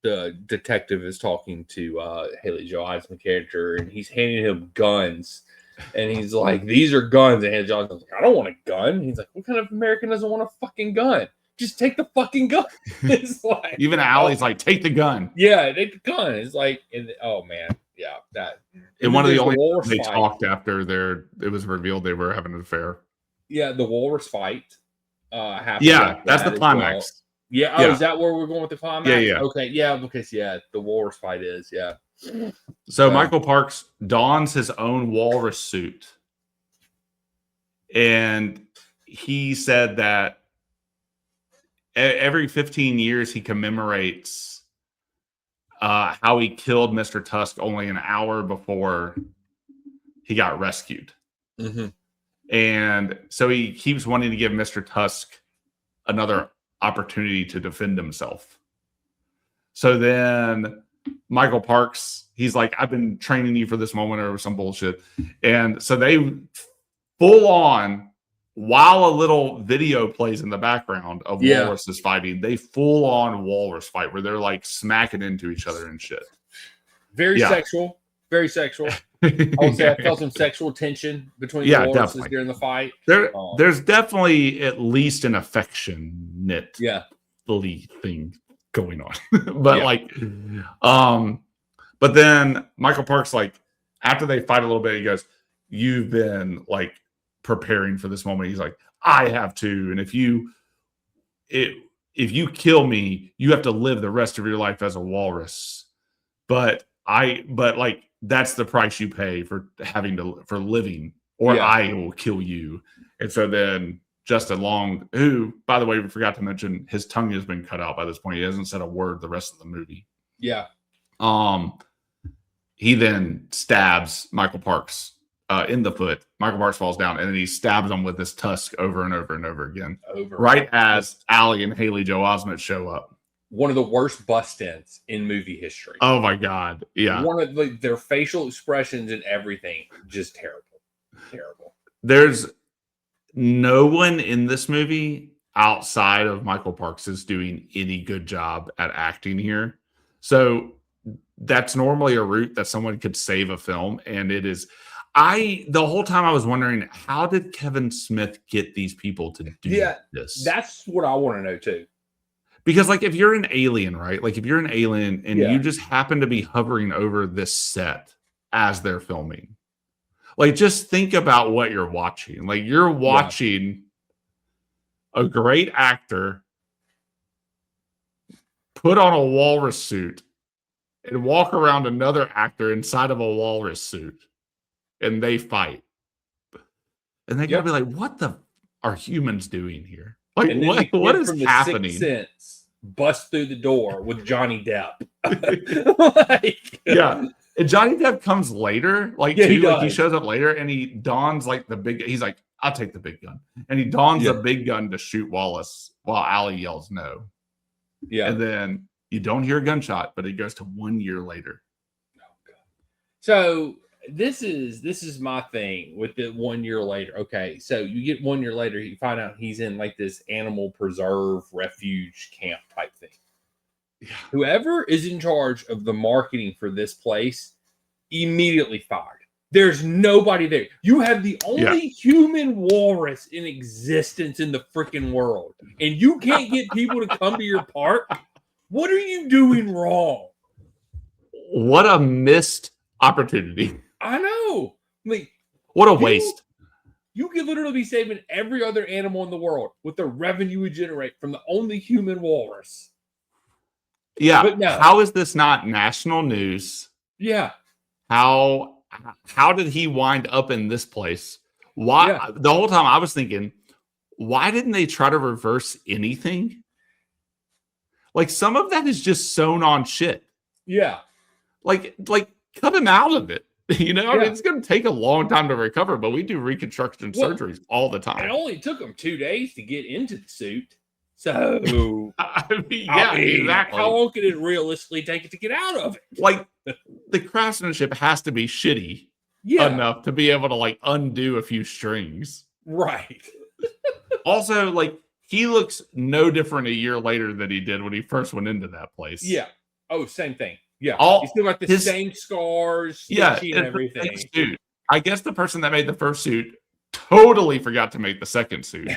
Speaker 1: The detective is talking to Haley Joel Osment character, and he's handing him guns. And he's like, these are guns. And Haley Joel Osment's like, I don't want a gun. He's like, what kind of American doesn't want a fucking gun? Just take the fucking gun. It's like,
Speaker 2: even Allie's like, take the gun.
Speaker 1: Yeah, take the gun. It's like, oh man, that.
Speaker 2: And one of the only times they talked after it was revealed they were having an affair.
Speaker 1: Yeah, the walrus fight.
Speaker 2: That's the climax.
Speaker 1: Well. Yeah. Is that where we're going with the climax?
Speaker 2: Yeah.
Speaker 1: Okay. Yeah, because the walrus fight is
Speaker 2: So Michael Parks dons his own walrus suit, and he said that every 15 years he commemorates how he killed Mr. Tusk only an hour before he got rescued.
Speaker 1: Mm-hmm.
Speaker 2: And so he keeps wanting to give Mr. Tusk another opportunity to defend himself. So then Michael Parks, he's like, I've been training you for this moment or some bullshit. And so they full on, while a little video plays in the background of walruses fighting, they full on walrus fight where they're like smacking into each other and shit.
Speaker 1: Very sexual. Very sexual. I would say I felt some sexual tension between the walruses during the fight.
Speaker 2: There's definitely at least an affectionate thing going on. But but then Michael Parks, like, after they fight a little bit, he goes, you've been like preparing for this moment. He's like, I have to. And if you kill me, you have to live the rest of your life as a walrus. But like, that's the price you pay for living, or I will kill you. And so then Justin Long, who, by the way, we forgot to mention, his tongue has been cut out by this point. He hasn't said a word the rest of the movie.
Speaker 1: Yeah.
Speaker 2: He then stabs Michael Parks in the foot. Michael Parks falls down, and then he stabs him with his tusk over and over and over again. Right as Allie and Haley Joel Osment show up.
Speaker 1: One of the worst bust-ins in movie history.
Speaker 2: Oh my God. Yeah.
Speaker 1: One of their facial expressions and everything, just terrible. Terrible.
Speaker 2: There's no one in this movie outside of Michael Parks is doing any good job at acting here. So that's normally a route that someone could save a film. And it is, the whole time I was wondering, how did Kevin Smith get these people to do this?
Speaker 1: That's what I want to know too.
Speaker 2: Because like, if you're an alien, right? Like if you're an alien and you just happen to be hovering over this set as they're filming, like, just think about what you're watching. Like, you're watching a great actor put on a walrus suit and walk around another actor inside of a walrus suit, and they fight. And they gotta be like, what the are humans doing here? Like, what is happening?
Speaker 1: Sixth Sense bust through the door with Johnny Depp.
Speaker 2: And Johnny Depp comes later, he shows up later, and he dons like the big. He's like, "I'll take the big gun," and he dons the big gun to shoot Wallace while Allie yells no. Yeah, and then you don't hear a gunshot, but it goes to 1 year later.
Speaker 1: Oh God! So this is my thing with the 1 year later. Okay, so you get 1 year later, you find out he's in like this animal preserve refuge camp type thing. Yeah. Whoever is in charge of the marketing for this place immediately fired. There's nobody there. You have the only human walrus in existence in the freaking world, and you can't get people to come to your park. What are you doing wrong?
Speaker 2: What a missed opportunity.
Speaker 1: I know. Like,
Speaker 2: what a waste.
Speaker 1: You could literally be saving every other animal in the world with the revenue we generate from the only human walrus.
Speaker 2: Yeah, but no. How is this not national news?
Speaker 1: Yeah.
Speaker 2: How did he wind up in this place? Why? Yeah. The whole time I was thinking, why didn't they try to reverse anything? Like, some of that is just sewn on shit.
Speaker 1: Yeah.
Speaker 2: Like cut him out of it. You know, I mean, it's going to take a long time to recover, but we do reconstruction surgeries all the time.
Speaker 1: It only took him 2 days to get into the suit. So,
Speaker 2: exactly.
Speaker 1: How long could it realistically take it to get out of it?
Speaker 2: Like, the craftsmanship has to be shitty enough to be able to, like, undo a few strings.
Speaker 1: Right.
Speaker 2: Also, like, he looks no different a year later than he did when he first went into that place.
Speaker 1: Yeah. Oh, same thing. Yeah. He's still got the same scars, and everything.
Speaker 2: Suit. I guess the person that made the first suit totally forgot to make the second suit.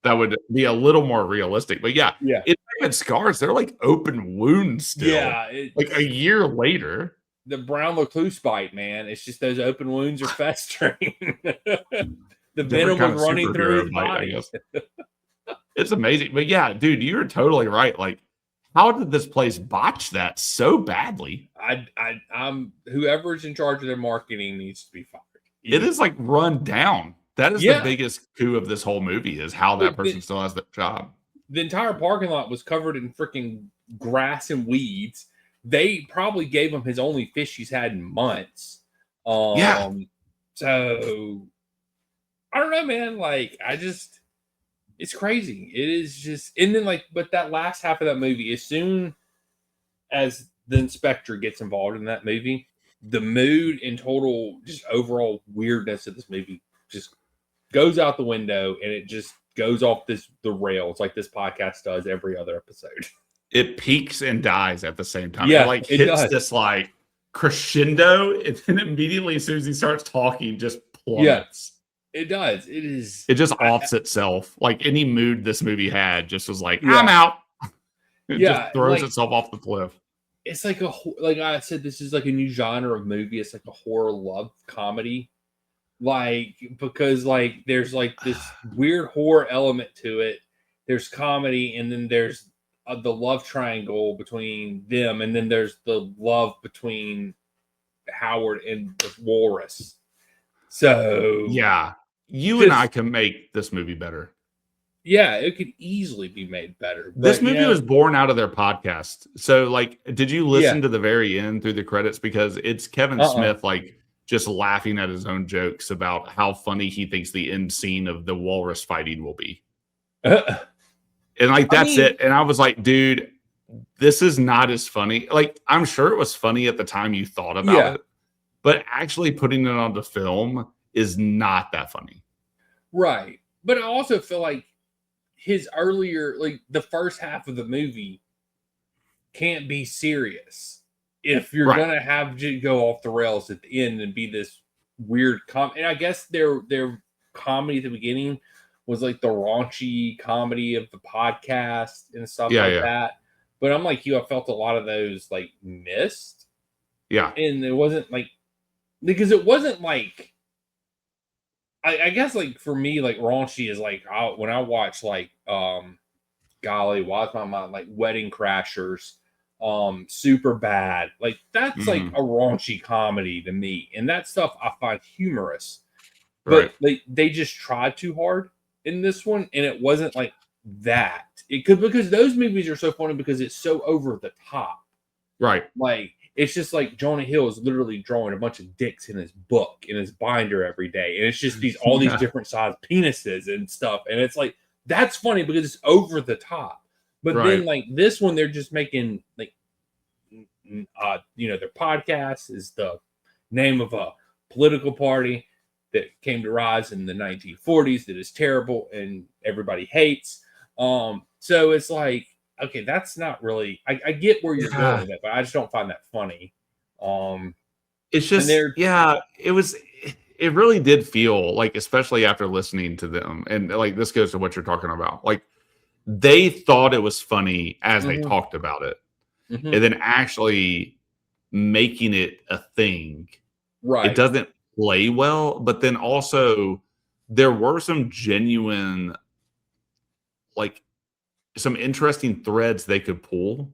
Speaker 2: That would be a little more realistic. But it's like scars. They're like open wounds still.
Speaker 1: Yeah.
Speaker 2: Like a year later.
Speaker 1: The brown recluse bite, man. It's just those open wounds are festering. The venom was running through his body.
Speaker 2: It's amazing. But yeah, dude, you're totally right. Like, how did this place botch that so badly?
Speaker 1: I'm whoever's in charge of their marketing needs to be fired.
Speaker 2: It is like run down. That is the biggest coup of this whole movie, is how that person still has that job.
Speaker 1: The entire parking lot was covered in freaking grass and weeds. They probably gave him his only fish he's had in months. So I don't know, man. Like, it's crazy. It is just, and then but that last half of that movie, as soon as the inspector gets involved in that movie, the mood and total just overall weirdness of this movie just goes out the window, and it just goes off the rails like this podcast does every other episode.
Speaker 2: It peaks and dies at the same time.
Speaker 1: Yeah,
Speaker 2: it hits this like crescendo, and then immediately as soon as he starts talking, just plummets.
Speaker 1: Yeah, it does.
Speaker 2: It just offs itself. Like, any mood this movie had just was like, I'm out. It just throws itself off the cliff.
Speaker 1: It's like I said, this is like a new genre of movie. It's like a horror love comedy. Because there's like this weird horror element to it. There's comedy, and then there's the love triangle between them, and then there's the love between Howard and the walrus. So
Speaker 2: yeah, you and I can make this movie better.
Speaker 1: Yeah, it could easily be made better.
Speaker 2: This
Speaker 1: But
Speaker 2: movie was born out of their podcast. So, like, did you listen
Speaker 1: yeah,
Speaker 2: to the very end through the credits? Because it's Kevin Smith, like, just laughing at his own jokes about how funny he thinks the end scene of the walrus fighting will be. And, like, that's it. And I was like, dude, this is not as funny. Like, I'm sure it was funny at the time you thought about it, but actually putting it onto film is not that funny.
Speaker 1: Right. But I also feel like his earlier, like the first half of the movie can't be serious if you're going to have to go off the rails at the end and be this weird and I guess their comedy at the beginning was like the raunchy comedy of the podcast and stuff that. But I'm like you, I felt a lot of those like missed.
Speaker 2: Yeah.
Speaker 1: And it wasn't like, because it wasn't like, I guess like for me, like raunchy is like when I watch like golly, why is my mind like Wedding Crashers, Super Bad, like that's like a raunchy comedy to me, and that stuff I find humorous. But they just tried too hard in this one, and it wasn't like that. It could, because those movies are so funny because it's so over the top.
Speaker 2: Right.
Speaker 1: Like it's just like Jonah Hill is literally drawing a bunch of dicks in his book, in his binder every day, and it's just all these different sized penises and stuff, and it's like that's funny because it's over the top. But then like this one, they're just making like their podcast is the name of a political party that came to rise in the 1940s that is terrible and everybody hates. So it's like, okay, that's not really. I get where you're going with it, but I just don't find that funny.
Speaker 2: It's just, it was. It really did feel like, especially after listening to them, and like this goes to what you're talking about. Like they thought it was funny as they talked about it, and then actually making it a thing. Right, it doesn't play well. But then also, there were some genuine, like, some interesting threads they could pull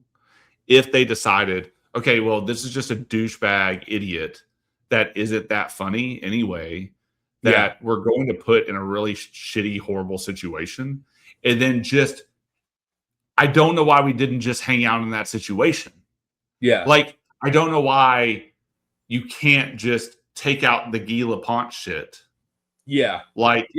Speaker 2: if they decided, okay, well, this is just a douchebag idiot that isn't that funny anyway, that we're going to put in a really shitty, horrible situation. And then just, I don't know why we didn't just hang out in that situation. Yeah. Like, I don't know why you can't just take out the Guy Lapointe shit. Yeah. Like,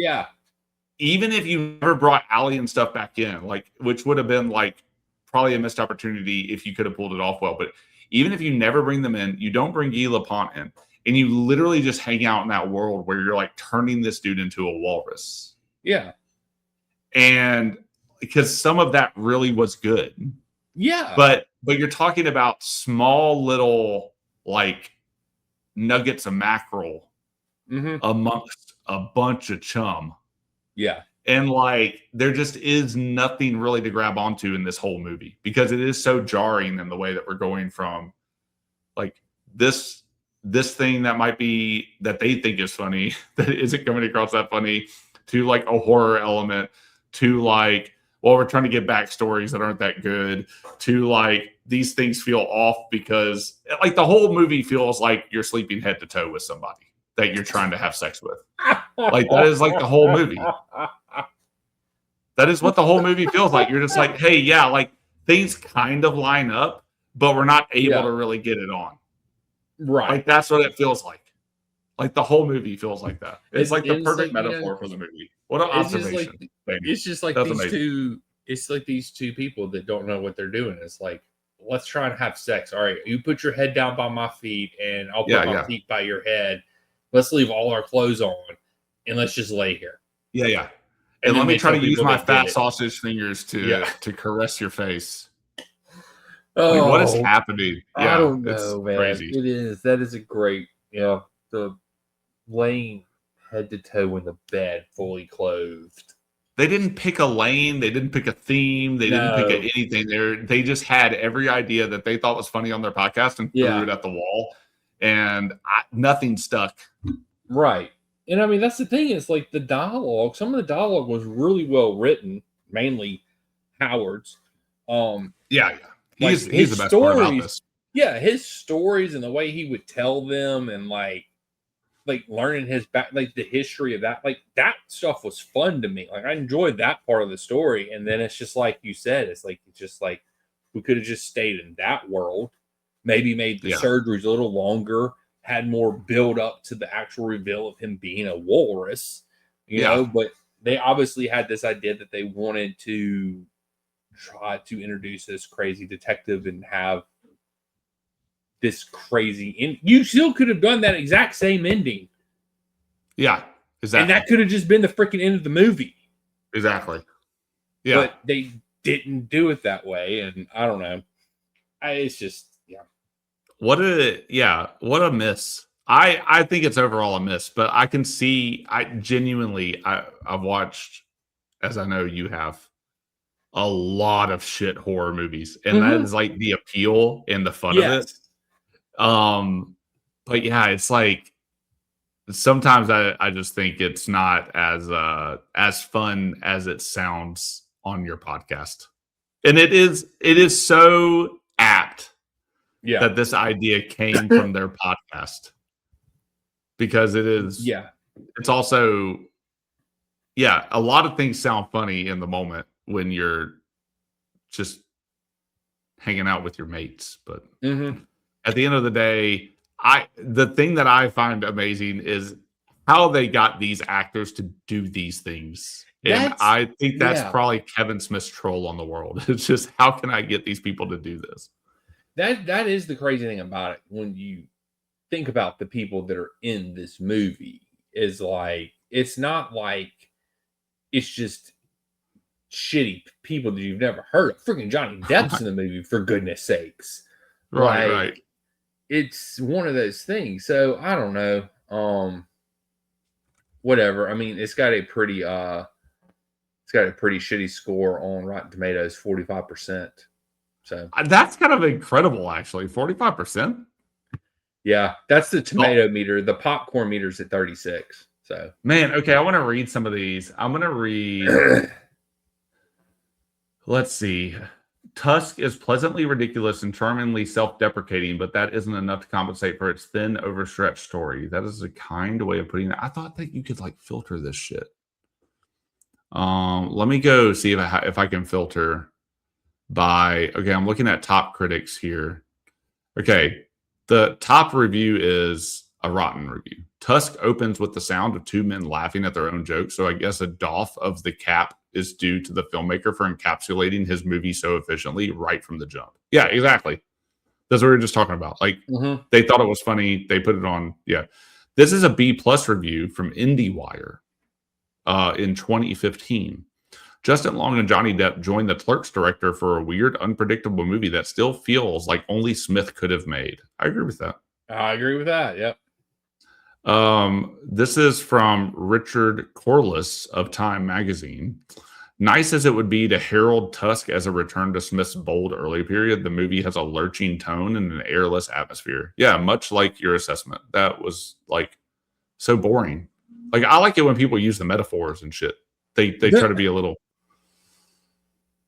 Speaker 2: even if you never brought Allie and stuff back in, like, which would have been like probably a missed opportunity if you could have pulled it off well. But even if you never bring them in, you don't bring Guy Lapointe in, and you literally just hang out in that world where you're like turning this dude into a walrus. Yeah. And because some of that really was good. Yeah. But you're talking about small little like nuggets of mackerel amongst a bunch of chum. Yeah. And like there just is nothing really to grab onto in this whole movie because it is so jarring in the way that we're going from like this thing that might be that they think is funny that isn't coming across that funny to like a horror element to like, well, we're trying to get backstories that aren't that good to like these things feel off because like the whole movie feels like you're sleeping head to toe with somebody that you're trying to have sex with. Like that is like the whole movie. That is what the whole movie feels like. You're just like, hey, yeah, like things kind of line up, but we're not able to really get it on. Right. Like that's what it feels like. Like the whole movie feels like that. It's like the perfect metaphor for the movie. What an observation.
Speaker 1: It's just like these two. It's like these two people that don't know what they're doing. It's like, let's try and have sex. All right, you put your head down by my feet, and I'll put my feet by your head. Let's leave all our clothes on, and let's just lay here. Yeah, yeah. And let me try to use my fat sausage fingers to caress your face. Oh, like, what is happening? Yeah, I don't know, man. Crazy. It is. That is a great, the laying head to toe in the bed, fully clothed. They didn't pick a lane. They didn't pick a theme. They didn't pick anything. They just had every idea that they thought was funny on their podcast and threw it at the wall, and nothing stuck. Right. And I mean, that's the thing. It's like the dialogue. Some of the dialogue was really well written, mainly Howard's. Yeah. He's the best part about this. Yeah, his stories and the way he would tell them, and like like learning his back, like the history of that, like that stuff was fun to me. Like I enjoyed that part of the story. And then it's just like you said, it's just like we could have just stayed in that world, maybe made the surgeries a little longer, had more build up to the actual reveal of him being a walrus, you know, but they obviously had this idea that they wanted to try to introduce this crazy detective and have this crazy you still could have done that exact same ending.
Speaker 2: Yeah, exactly.
Speaker 1: And that could have just been the freaking end of the movie.
Speaker 2: Exactly. Yeah.
Speaker 1: But they didn't do it that way. And I don't know. It's just,
Speaker 2: What a miss. I think it's overall a miss, but I can see, I've watched, as I know you have, a lot of shit horror movies. And that is like the appeal and the fun of it. But yeah, it's like sometimes I just think it's not as fun as it sounds on your podcast. And it is so apt that this idea came from their podcast. Because it is it's also a lot of things sound funny in the moment when you're just hanging out with your mates. But at the end of the day, the thing that I find amazing is how they got these actors to do these things. And I think that's probably Kevin Smith's troll on the world. It's just, how can I get these people to do this?
Speaker 1: That is the crazy thing about it. When you think about the people that are in this movie, is like, it's not like it's just shitty people that you've never heard of. Freaking Johnny Depp's in the movie, for goodness sakes.
Speaker 2: Right.
Speaker 1: It's one of those things. So I don't know. Whatever. I mean, it's got a pretty shitty score on Rotten Tomatoes, 45%. So
Speaker 2: that's kind of incredible, actually. 45%.
Speaker 1: Yeah, that's the tomato meter. The popcorn meter's at 36. So
Speaker 2: man, okay, I want to read some of these. I'm gonna read. Let's see. Tusk is pleasantly ridiculous and charmingly self-deprecating, but that isn't enough to compensate for its thin, overstretched story. That is a kind way of putting it. I thought that you could like filter this shit. Let me go see if I can filter by. Okay, I'm looking at top critics here. Okay, the top review is a rotten review. Tusk opens with the sound of two men laughing at their own jokes, so I guess a doff of the cap is due to the filmmaker for encapsulating his movie so efficiently right from the jump. Yeah, exactly. That's what we were just talking about. Like, they thought it was funny. They put it on. Yeah. This is a B+ review from IndieWire in 2015. Justin Long and Johnny Depp joined the Clerks director for a weird, unpredictable movie that still feels like only Smith could have made. I agree with that.
Speaker 1: I agree with that. Yep.
Speaker 2: This is from Richard Corliss of Time magazine. Nice as it would be to herald Tusk as a return to Smith's bold early period, the movie has a lurching tone and an airless atmosphere. Yeah, much like your assessment. That was like so boring. Like, I like it when people use the metaphors and shit. They try to be a little.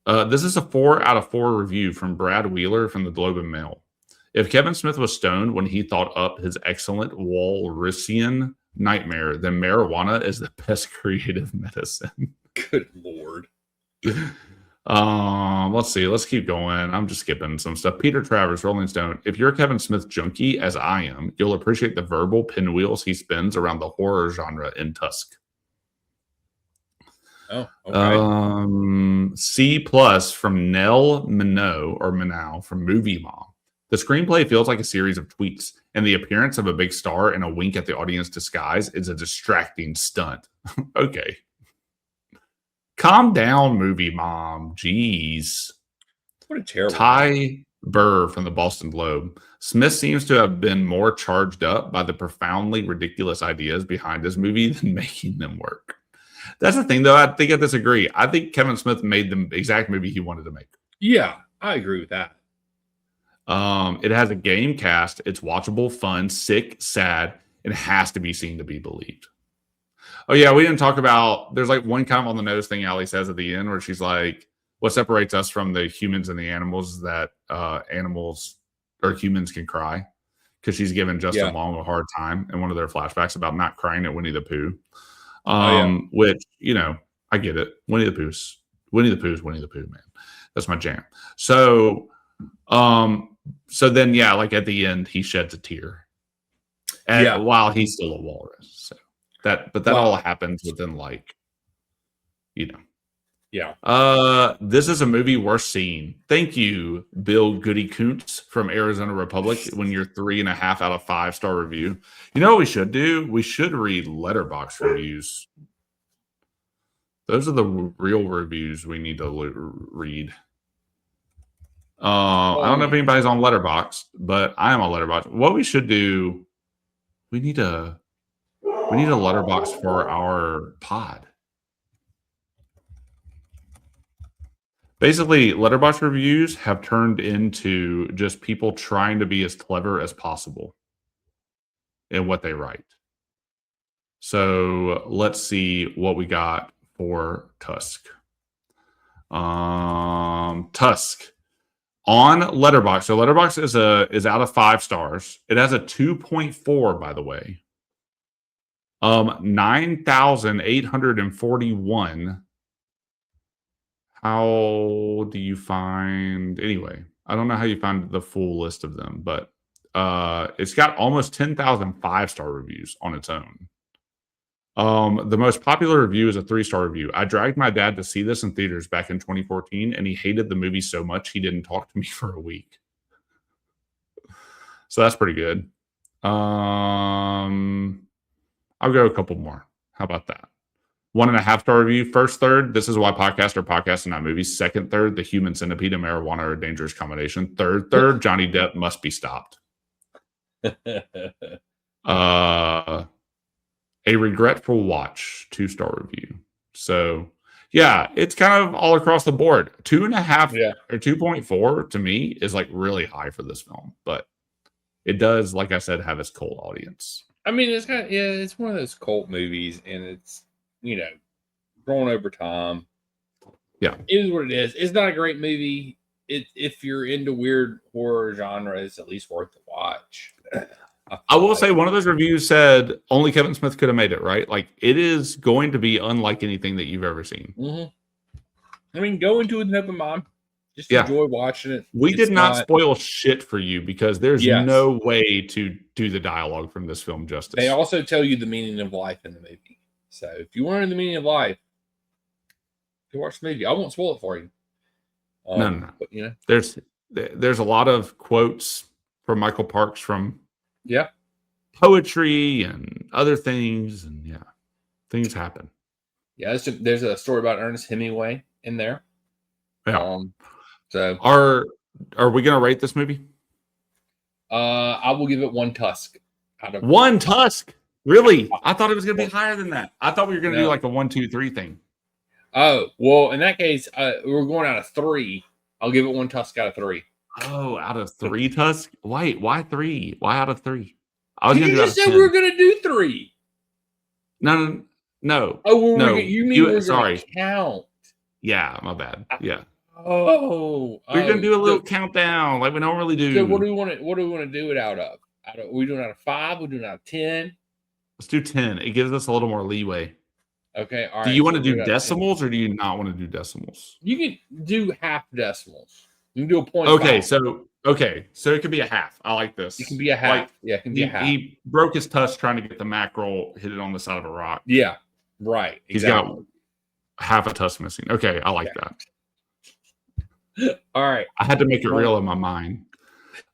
Speaker 2: This is a 4 out of 4 review from Brad Wheeler from the Globe and Mail. If Kevin Smith was stoned when he thought up his excellent Walrusian nightmare, then marijuana is the best creative medicine.
Speaker 1: Good Lord.
Speaker 2: Let's see. Let's keep going. I'm just skipping some stuff. Peter Travers, Rolling Stone. If you're a Kevin Smith junkie, as I am, you'll appreciate the verbal pinwheels he spins around the horror genre in Tusk.
Speaker 1: Oh, okay.
Speaker 2: C+ from Nell Minow from Movie Mom. The screenplay feels like a series of tweets, and the appearance of a big star and a wink at the audience disguise is a distracting stunt. Okay. Calm down, Movie Mom. Jeez.
Speaker 1: What a terrible
Speaker 2: Ty Burr from the Boston Globe. Smith seems to have been more charged up by the profoundly ridiculous ideas behind this movie than making them work. That's the thing, though. I think I disagree. I think Kevin Smith made the exact movie he wanted to make.
Speaker 1: Yeah, I agree with that.
Speaker 2: It has a game cast. It's watchable, fun, sick, sad, and has to be seen to be believed. Oh, yeah, we didn't talk about, there's like one comment on the nose thing Allie says at the end where she's like, what separates us from the humans and the animals is that animals or humans can cry. because she's given Justin Long a hard time in one of their flashbacks about not crying at Winnie the Pooh. Which, I get it. Winnie the Pooh is Winnie the Pooh, man. That's my jam. So then, like at the end, he sheds a tear. While he's still a walrus. So that all happens within this is a movie worth seeing. Thank you, Bill Goody Koontz from Arizona Republic, when you're 3.5 out of 5-star review. You know what we should do? We should read Letterboxd reviews. Those are the real reviews we need to read. I don't know if anybody's on Letterboxd, but I am on Letterboxd. What we should do, we need a Letterboxd for our pod. Basically, Letterboxd reviews have turned into just people trying to be as clever as possible in what they write. So let's see what we got for Tusk. Tusk on Letterboxd. So Letterboxd is out of 5 stars. It has a 2.4, by the way. 9,841. How do you find, anyway, I don't know how you find the full list of them, but it's got almost 10,000 5-star reviews on its own. The most popular review is a 3-star review. I dragged my dad to see this in theaters back in 2014, and he hated the movie so much he didn't talk to me for a week. So that's pretty good. I'll go a couple more. How about that? 1.5-star review. First third, this is why podcasts are podcasts and not movies. Second third, the human centipede and marijuana are a dangerous combination. Third, Johnny Depp must be stopped. A regretful watch. 2-star review. So yeah, it's kind of all across the board. 2.5 or 2.4 to me is like really high for this film, but it does, like I said, have its cult audience.
Speaker 1: I mean, it's kind of, it's one of those cult movies, and it's, grown over time.
Speaker 2: Yeah.
Speaker 1: It is what it is. It's not a great movie. If you're into weird horror genre, it's at least worth the watch.
Speaker 2: I will say one of those reviews said only Kevin Smith could have made it, right? Like, it is going to be unlike anything that you've ever seen.
Speaker 1: Mm-hmm. I mean, go into it with an open mind. Just enjoy watching it.
Speaker 2: We did not spoil shit for you because there's no way to do the dialogue from this film justice.
Speaker 1: They also tell you the meaning of life in the movie. So if you want to know the meaning of life, go watch the movie. I won't spoil it for you.
Speaker 2: No.
Speaker 1: But,
Speaker 2: there's a lot of quotes from Michael Parks from poetry and other things, and things happen.
Speaker 1: Yeah, there's a story about Ernest Hemingway in there.
Speaker 2: Yeah.
Speaker 1: So
Speaker 2: are we gonna rate this movie?
Speaker 1: I will give it 1 Tusk out of
Speaker 2: 1 Tusk. Really? I thought it was gonna be higher than that. I thought we were gonna do like a 1, 2, 3 thing.
Speaker 1: Oh, well, in that case, we're going out of 3. I'll give it 1 Tusk out of 3.
Speaker 2: Oh, out of 3 Tusk? Wait, why 3? Why out of 3? I was
Speaker 1: you
Speaker 2: gonna
Speaker 1: just said we were gonna do 3.
Speaker 2: No.
Speaker 1: Oh,
Speaker 2: no.
Speaker 1: You mean we're
Speaker 2: sorry.
Speaker 1: Gonna count?
Speaker 2: Yeah, my bad. Yeah.
Speaker 1: Oh,
Speaker 2: we're gonna do a little countdown like we normally do.
Speaker 1: So what do we want to do it out of? We doing out of 5? We're doing out of 10.
Speaker 2: Let's do 10. It gives us a little more leeway.
Speaker 1: Okay. All right.
Speaker 2: Do you want to do decimals or do you not want to do decimals?
Speaker 1: You can do half decimals. You can do a point.
Speaker 2: Okay, so it could be a half. I like this.
Speaker 1: It can be a half. It can be a half.
Speaker 2: He broke his tusk trying to get the mackerel, hit it on the side of a rock.
Speaker 1: Yeah. Right.
Speaker 2: He's got half a tusk missing. Okay, I like that.
Speaker 1: All right.
Speaker 2: I had to make it real in my mind.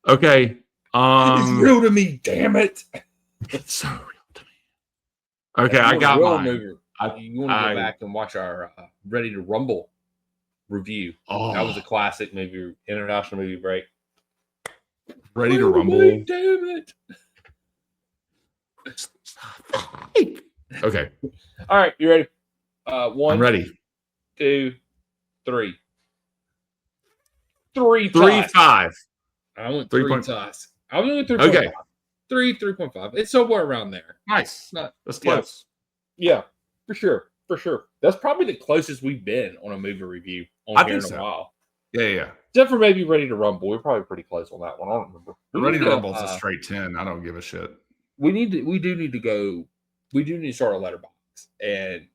Speaker 2: Okay.
Speaker 1: It's real to me, damn it.
Speaker 2: It's so real to me. Okay, I got mine.
Speaker 1: You want to go back and watch our Ready to Rumble review.
Speaker 2: Oh.
Speaker 1: That was a classic movie, international movie break.
Speaker 2: Ready to Rumble.
Speaker 1: Damn it.
Speaker 2: Okay.
Speaker 1: All right, you ready? 1.
Speaker 2: I'm ready.
Speaker 1: 2, 3. 3
Speaker 2: 5.
Speaker 1: I went 3 Tusk. I was doing 3.5.
Speaker 2: Okay.
Speaker 1: 3.5. It's somewhere around there.
Speaker 2: Nice. That's close.
Speaker 1: Yeah, for sure. That's probably the closest we've been on a movie review on here in a while.
Speaker 2: Yeah.
Speaker 1: Except for maybe Ready to Rumble. We're probably pretty close on that one. I don't remember.
Speaker 2: Ready to Rumble is a straight 10. I don't give a shit.
Speaker 1: We do need to go. We do need to start a letterbox and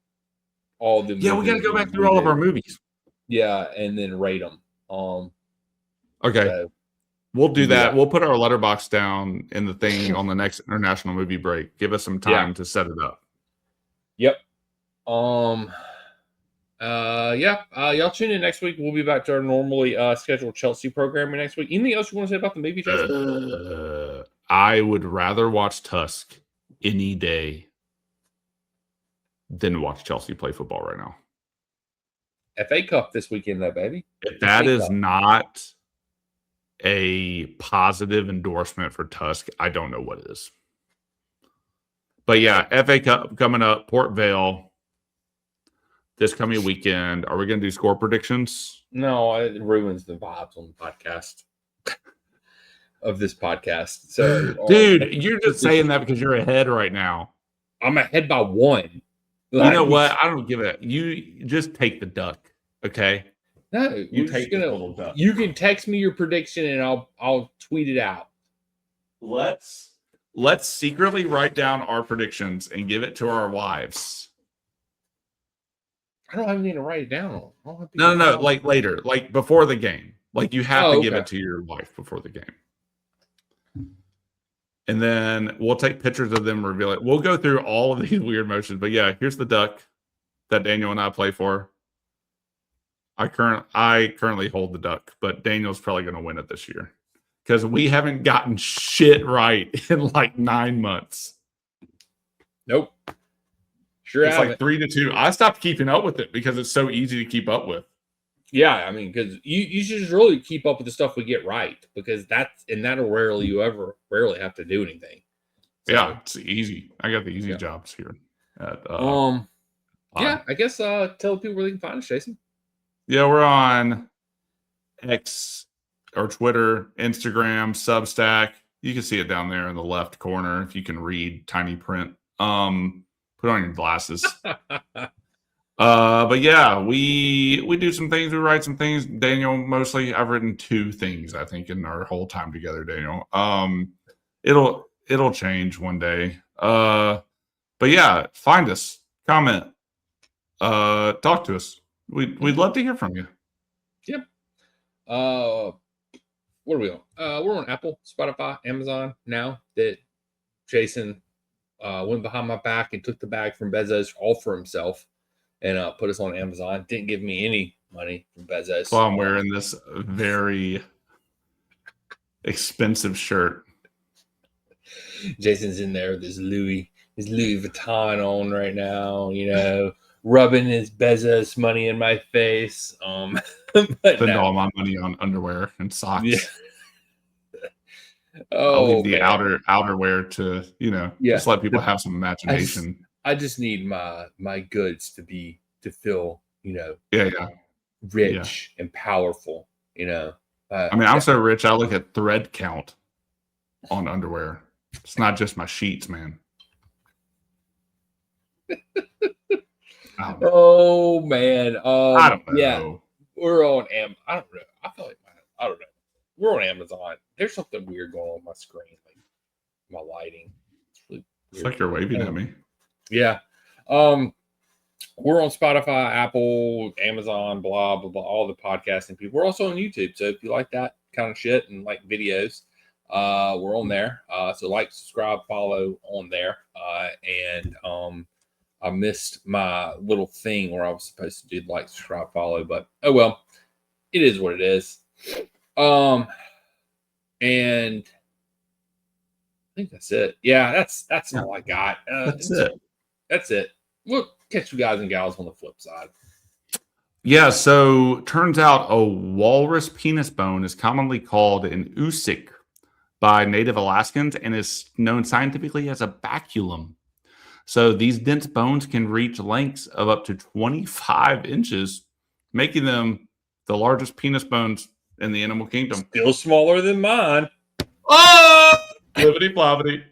Speaker 1: all the
Speaker 2: we got to go back through all of our movies.
Speaker 1: Yeah, and then rate them.
Speaker 2: Okay. So, we'll do that. We'll put our letterbox down in the thing on the next international movie break. Give us some time to set it up.
Speaker 1: Yep. Y'all tune in next week. We'll be back to our normally scheduled Chelsea programming next week. Anything else you want to say about the movie, Jason?
Speaker 2: I would rather watch Tusk any day than watch Chelsea play football right now.
Speaker 1: FA Cup this weekend, though, baby.
Speaker 2: If that is not a positive endorsement for Tusk, I don't know what is. But yeah, FA Cup coming up, Port Vale this coming weekend. Are we going to do score predictions?
Speaker 1: No, it ruins the vibes on the podcast of this podcast. So,
Speaker 2: dude, you're just saying that because you're ahead right now.
Speaker 1: I'm ahead by 1.
Speaker 2: You know what? I don't give it. You just take the duck, okay?
Speaker 1: No,
Speaker 2: you take the little duck.
Speaker 1: You can text me your prediction and I'll tweet it out.
Speaker 2: Let's secretly write down our predictions and give it to our wives.
Speaker 1: I don't have anything to write it down on.
Speaker 2: No, like later, like before the game. Like you have to give it to your wife before the game. And then we'll take pictures of them, reveal it. We'll go through all of these weird motions. But yeah, here's the duck that Daniel and I play for. I currently hold the duck, but Daniel's probably going to win it this year because we haven't gotten shit right in like 9 months.
Speaker 1: Nope. Sure,
Speaker 2: it's like 3-2. I stopped keeping up with it because it's so easy to keep up with.
Speaker 1: Yeah, I mean, because you should just really keep up with the stuff we get right because that'll rarely have to do anything.
Speaker 2: So, yeah, it's easy. I got the easy jobs here.
Speaker 1: I guess tell people where they can find us, Jason.
Speaker 2: Yeah, we're on X or Twitter, Instagram, Substack. You can see it down there in the left corner if you can read tiny print. Put on your glasses. But yeah, we do some things. We write some things. Daniel, mostly. I've written 2 things, I think, in our whole time together, Daniel. It'll change one day. But yeah, find us, comment, talk to us. We'd love to hear from you.
Speaker 1: Yep. What are we on? We're on Apple, Spotify, Amazon now that Jason went behind my back and took the bag from Bezos all for himself and put us on Amazon. Didn't give me any money from Bezos.
Speaker 2: Well, I'm wearing this very expensive shirt.
Speaker 1: Jason's in there with his Louis Vuitton on right now, rubbing his Bezos money in my face.
Speaker 2: Spend all my money on underwear and socks. Yeah. I'll leave the outerwear to, just let people have some imagination.
Speaker 1: I just need my goods to feel, rich and powerful,
Speaker 2: I'm so rich. I look at thread count on underwear. It's not just my sheets, man.
Speaker 1: Oh man.
Speaker 2: I don't know.
Speaker 1: Yeah. We're on I don't know. I feel like I don't know. We're on Amazon. There's something weird going on my screen, like my lighting. It's really weird.
Speaker 2: It's like you're waving at me.
Speaker 1: Yeah. We're on Spotify, Apple, Amazon, blah, blah, blah, all the podcasting people. We're also on YouTube. So if you like that kind of shit and like videos, we're on there. So like, subscribe, follow on there. And I missed my little thing where I was supposed to do like, subscribe, follow, but oh well, it is what it is. And I think that's it. Yeah, that's all I got.
Speaker 2: That's it.
Speaker 1: That's it. We'll catch you guys and gals on the flip side.
Speaker 2: Yeah, so turns out a walrus penis bone is commonly called an oosic by Native Alaskans and is known scientifically as a baculum. So these dense bones can reach lengths of up to 25 inches, making them the largest penis bones in the animal kingdom.
Speaker 1: Still smaller than mine.
Speaker 2: Oh! Flippity floppity.